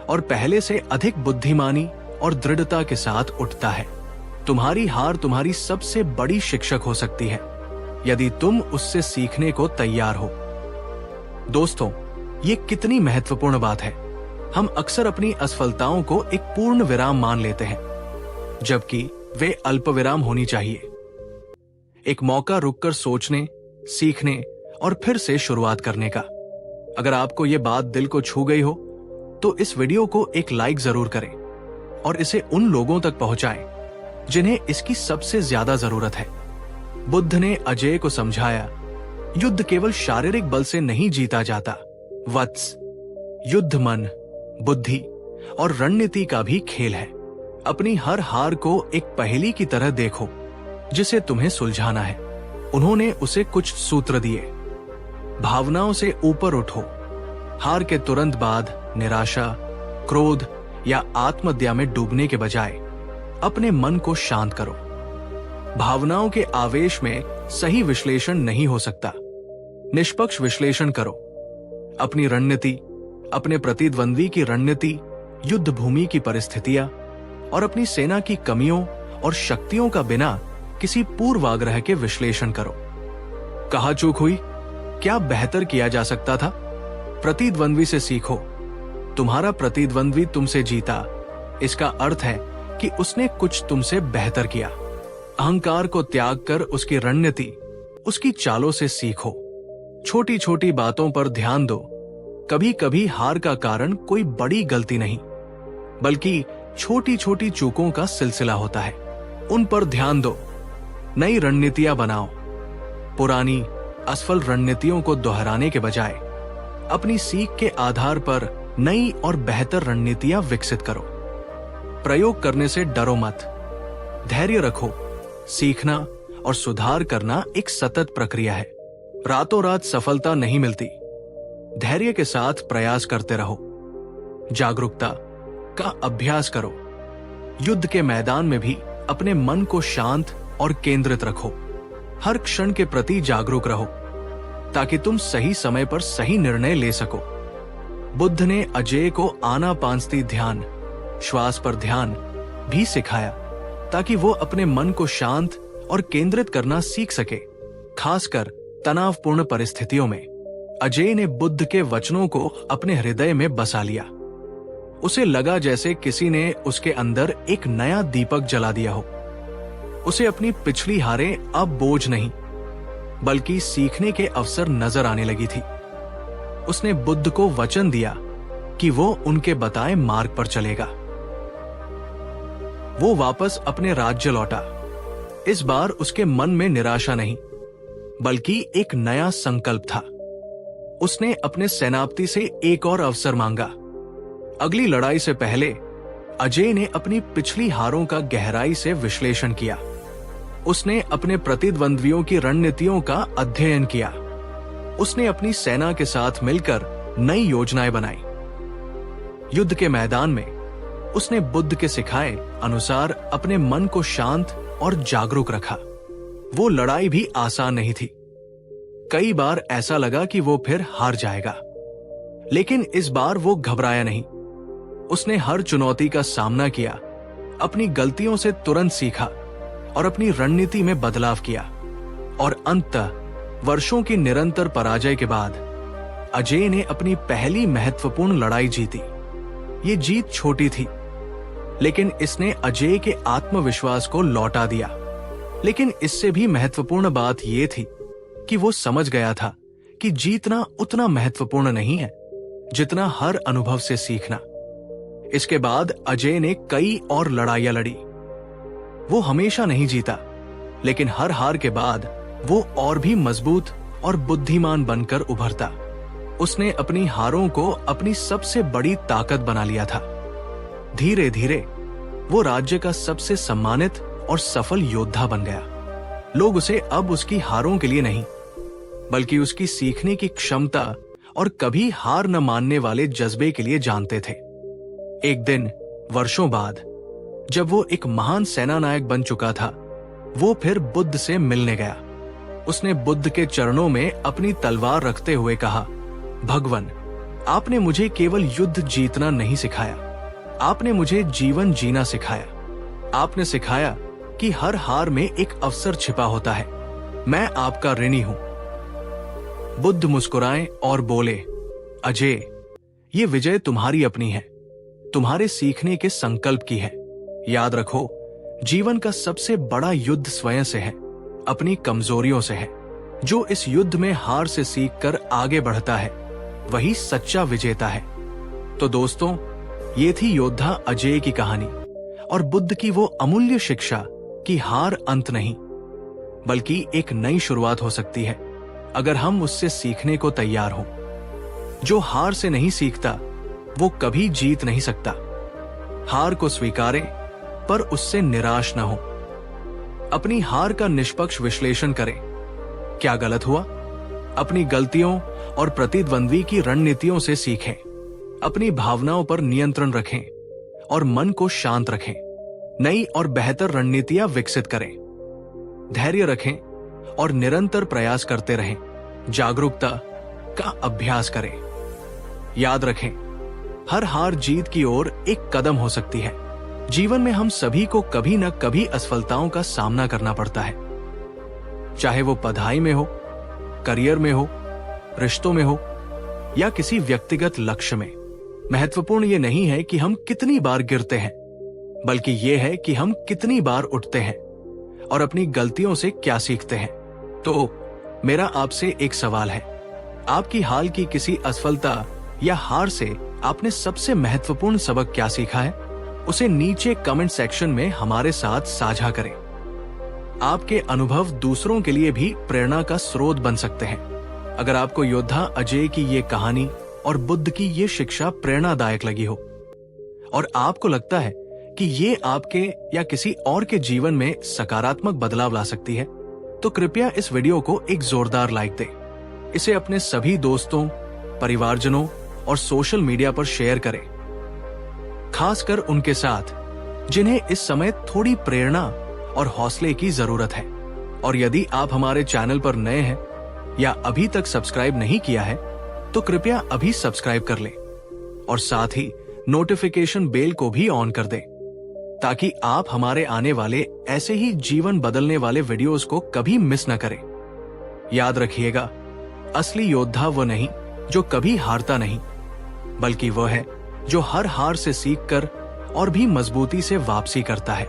और पहले से अधिक बुद्धिमानी और दृढ़ता के साथ उठता है। तुम्हारी हार तुम्हारी सबसे बड़ी शिक्षक हो सकती है यदि तुम उससे सीखने को तैयार हो। दोस्तों, ये कितनी महत्वपूर्ण बात है। हम अक्सर अपनी असफलताओं को एक पूर्ण विराम मान लेते हैं, जबकि वे अल्प विराम होनी चाहिए। एक मौका रुककर सोचने, सीखने और फिर से शुरुआत करने का। अगर आपको यह बात दिल को छू गई हो तो इस वीडियो को एक लाइक जरूर करें और इसे उन लोगों तक पहुंचाएं जिन्हें इसकी सबसे ज्यादा जरूरत है। बुद्ध ने अजय को समझाया, युद्ध केवल शारीरिक बल से नहीं जीता जाता वत्स, युद्ध मन, बुद्धि और रणनीति का भी खेल है। अपनी हर हार को एक पहेली की तरह देखो जिसे तुम्हें सुलझाना है। उन्होंने उसे कुछ सूत्र दिए। भावनाओं से ऊपर उठो। हार के तुरंत बाद निराशा, क्रोध या आत्महत्या में डूबने के बजाय अपने मन को शांत करो। भावनाओं के आवेश में सही विश्लेषण नहीं हो सकता। निष्पक्ष विश्लेषण करो। अपनी रणनीति, अपने प्रतिद्वंद्वी की रणनीति, युद्ध भूमि की परिस्थितियां और अपनी सेना की कमियों और शक्तियों का बिना किसी पूर्वाग्रह के विश्लेषण करो। कहाँ चूक हुई? क्या बेहतर किया जा सकता था? प्रतिद्वंद्वी से सीखो। तुम्हारा प्रतिद्वंद्वी तुमसे जीता, इसका अर्थ है कि उसने कुछ तुमसे बेहतर किया। अहंकार को त्याग कर उसकी रणनीति, उसकी चालों से सीखो। छोटी छोटी बातों पर ध्यान दो। कभी कभी हार का कारण कोई बड़ी गलती नहीं, बल्कि छोटी छोटी चूकों का सिलसिला होता है। उन पर ध्यान दो। नई रणनीतियां बनाओ। पुरानी असफल रणनीतियों को दोहराने के बजाय अपनी सीख के आधार पर नई और बेहतर रणनीतियां विकसित करो। प्रयोग करने से डरो मत। धैर्य रखो। सीखना और सुधार करना एक सतत प्रक्रिया है। रातों रात सफलता नहीं मिलती। धैर्य के साथ प्रयास करते रहो। जागरूकता का अभ्यास करो। युद्ध के मैदान में भी अपने मन को शांत और केंद्रित रखो। हर क्षण के प्रति जागरूक रहो ताकि तुम सही समय पर सही निर्णय ले सको। बुद्ध ने अजय को आनापानसती ध्यान, श्वास पर ध्यान भी सिखाया ताकि वो अपने मन को शांत और केंद्रित करना सीख सके, खासकर तनावपूर्ण परिस्थितियों में। अजय ने बुद्ध के वचनों को अपने हृदय में बसा लिया। उसे लगा जैसे किसी ने उसके अंदर एक नया दीपक जला दिया हो। उसे अपनी पिछली हारें अब बोझ नहीं, बल्कि सीखने के अवसर नजर आने लगी थी। उसने बुद्ध को वचन दिया कि वो उनके बताए मार्ग पर चलेगा। वो वापस अपने राज्य लौटा। इस बार उसके मन में निराशा नहीं, बल्कि एक नया संकल्प था। उसने अपने सेनापति से एक और अवसर मांगा। अगली लड़ाई से पहले अजय ने अपनी पिछली हारों का गहराई से विश्लेषण किया। उसने अपने प्रतिद्वंद्वियों की रणनीतियों का अध्ययन किया। उसने अपनी सेना के साथ मिलकर नई योजनाएं बनाई। युद्ध के मैदान में उसने बुद्ध के सिखाए अनुसार अपने मन को शांत और जागरूक रखा। वो लड़ाई भी आसान नहीं थी। कई बार ऐसा लगा कि वो फिर हार जाएगा, लेकिन इस बार वो घबराया नहीं। उसने हर चुनौती का सामना किया अपनी गलतियों से तुरंत सीखा और अपनी रणनीति में बदलाव किया और अंततः वर्षों की निरंतर पराजय के बाद अजय ने अपनी पहली महत्वपूर्ण लड़ाई जीती। ये जीत छोटी थी, लेकिन इसने अजय के आत्मविश्वास को लौटा दिया। लेकिन इससे भी महत्वपूर्ण बात यह थी कि वो समझ गया था कि जीतना उतना महत्वपूर्ण नहीं है जितना हर अनुभव से सीखना। इसके बाद अजय ने कई और लड़ाइयां लड़ी। वो हमेशा नहीं जीता, लेकिन हर हार के बाद वो और भी मजबूत और बुद्धिमान बनकर उभरता। उसने अपनी हारों को अपनी सबसे बड़ी ताकत बना लिया था। धीरे धीरे वो राज्य का सबसे सम्मानित और सफल योद्धा बन गया। लोग उसे अब उसकी हारों के लिए नहीं, बल्कि उसकी सीखने की क्षमता और कभी हार न मानने वाले जज्बे के लिए जानते थे। एक दिन वर्षों बाद जब वो एक महान सेनानायक बन चुका था, वो फिर बुद्ध से मिलने गया। उसने बुद्ध के चरणों में अपनी तलवार रखते हुए कहा, भगवान, आपने मुझे केवल युद्ध जीतना नहीं सिखाया, आपने मुझे जीवन जीना सिखाया। आपने सिखाया कि हर हार में एक अवसर छिपा होता है। मैं आपका ऋणी हूं। बुद्ध मुस्कुराए और बोले, अजय, ये विजय तुम्हारी अपनी है, तुम्हारे सीखने के संकल्प की है। याद रखो, जीवन का सबसे बड़ा युद्ध स्वयं से है, अपनी कमजोरियों से है। जो इस युद्ध में हार से सीखकर आगे बढ़ता है, वही सच्चा विजेता है। तो दोस्तों, ये थी योद्धा अजय की कहानी और बुद्ध की वो अमूल्य शिक्षा कि हार अंत नहीं, बल्कि एक नई शुरुआत हो सकती है अगर हम उससे सीखने को तैयार हों। जो हार से नहीं सीखता, वो कभी जीत नहीं सकता। हार को स्वीकारें, पर उससे निराश न हो। अपनी हार का निष्पक्ष विश्लेषण करें। क्या गलत हुआ? अपनी गलतियों और प्रतिद्वंद्वी की रणनीतियों से सीखें। अपनी भावनाओं पर नियंत्रण रखें और मन को शांत रखें। नई और बेहतर रणनीतियां विकसित करें। धैर्य रखें और निरंतर प्रयास करते रहें। जागरूकता का अभ्यास करें। याद रखें, हर हार जीत की ओर एक कदम हो सकती है। जीवन में हम सभी को कभी न कभी असफलताओं का सामना करना पड़ता है, चाहे वो पढ़ाई में हो, करियर में हो, रिश्तों में हो या किसी व्यक्तिगत लक्ष्य में। महत्वपूर्ण ये नहीं है कि हम कितनी बार गिरते हैं, बल्कि ये है कि हम कितनी बार उठते हैं और अपनी गलतियों से क्या सीखते हैं। तो मेरा आपसे एक सवाल है, आपकी हाल की किसी असफलता या हार से आपने सबसे महत्वपूर्ण सबक क्या सीखा है? उसे नीचे कमेंट सेक्शन में हमारे साथ साझा करें। आपके अनुभव दूसरों के लिए भी प्रेरणा का स्रोत बन सकते हैं। अगर आपको योद्धा अजय की ये कहानी और बुद्ध की ये शिक्षा प्रेरणादायक लगी हो और आपको लगता है कि ये आपके या किसी और के जीवन में सकारात्मक बदलाव ला सकती है, तो कृपया इस वीडियो को एक जोरदार लाइक दें। इसे अपने सभी दोस्तों, परिवारजनों और सोशल मीडिया पर शेयर करें, खासकर उनके साथ जिन्हें इस समय थोड़ी प्रेरणा और हौसले की जरूरत है। और यदि आप हमारे चैनल पर नए हैं या अभी तक सब्सक्राइब नहीं किया है, तो कृपया अभी सब्सक्राइब कर लें और साथ ही नोटिफिकेशन बेल को भी ऑन कर दें, ताकि आप हमारे आने वाले ऐसे ही जीवन बदलने वाले वीडियोस को कभी मिस न करें। याद रखिएगा, असली योद्धा वो नहीं जो कभी हारता नहीं, बल्कि वह है जो हर हार से सीखकर और भी मजबूती से वापसी करता है।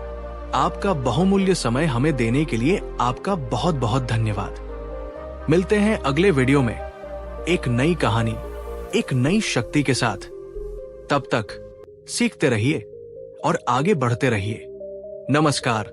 आपका बहुमूल्य समय हमें देने के लिए आपका बहुत बहुत धन्यवाद। मिलते हैं अगले वीडियो में एक नई कहानी, एक नई शक्ति के साथ। तब तक सीखते रहिए और आगे बढ़ते रहिए। नमस्कार।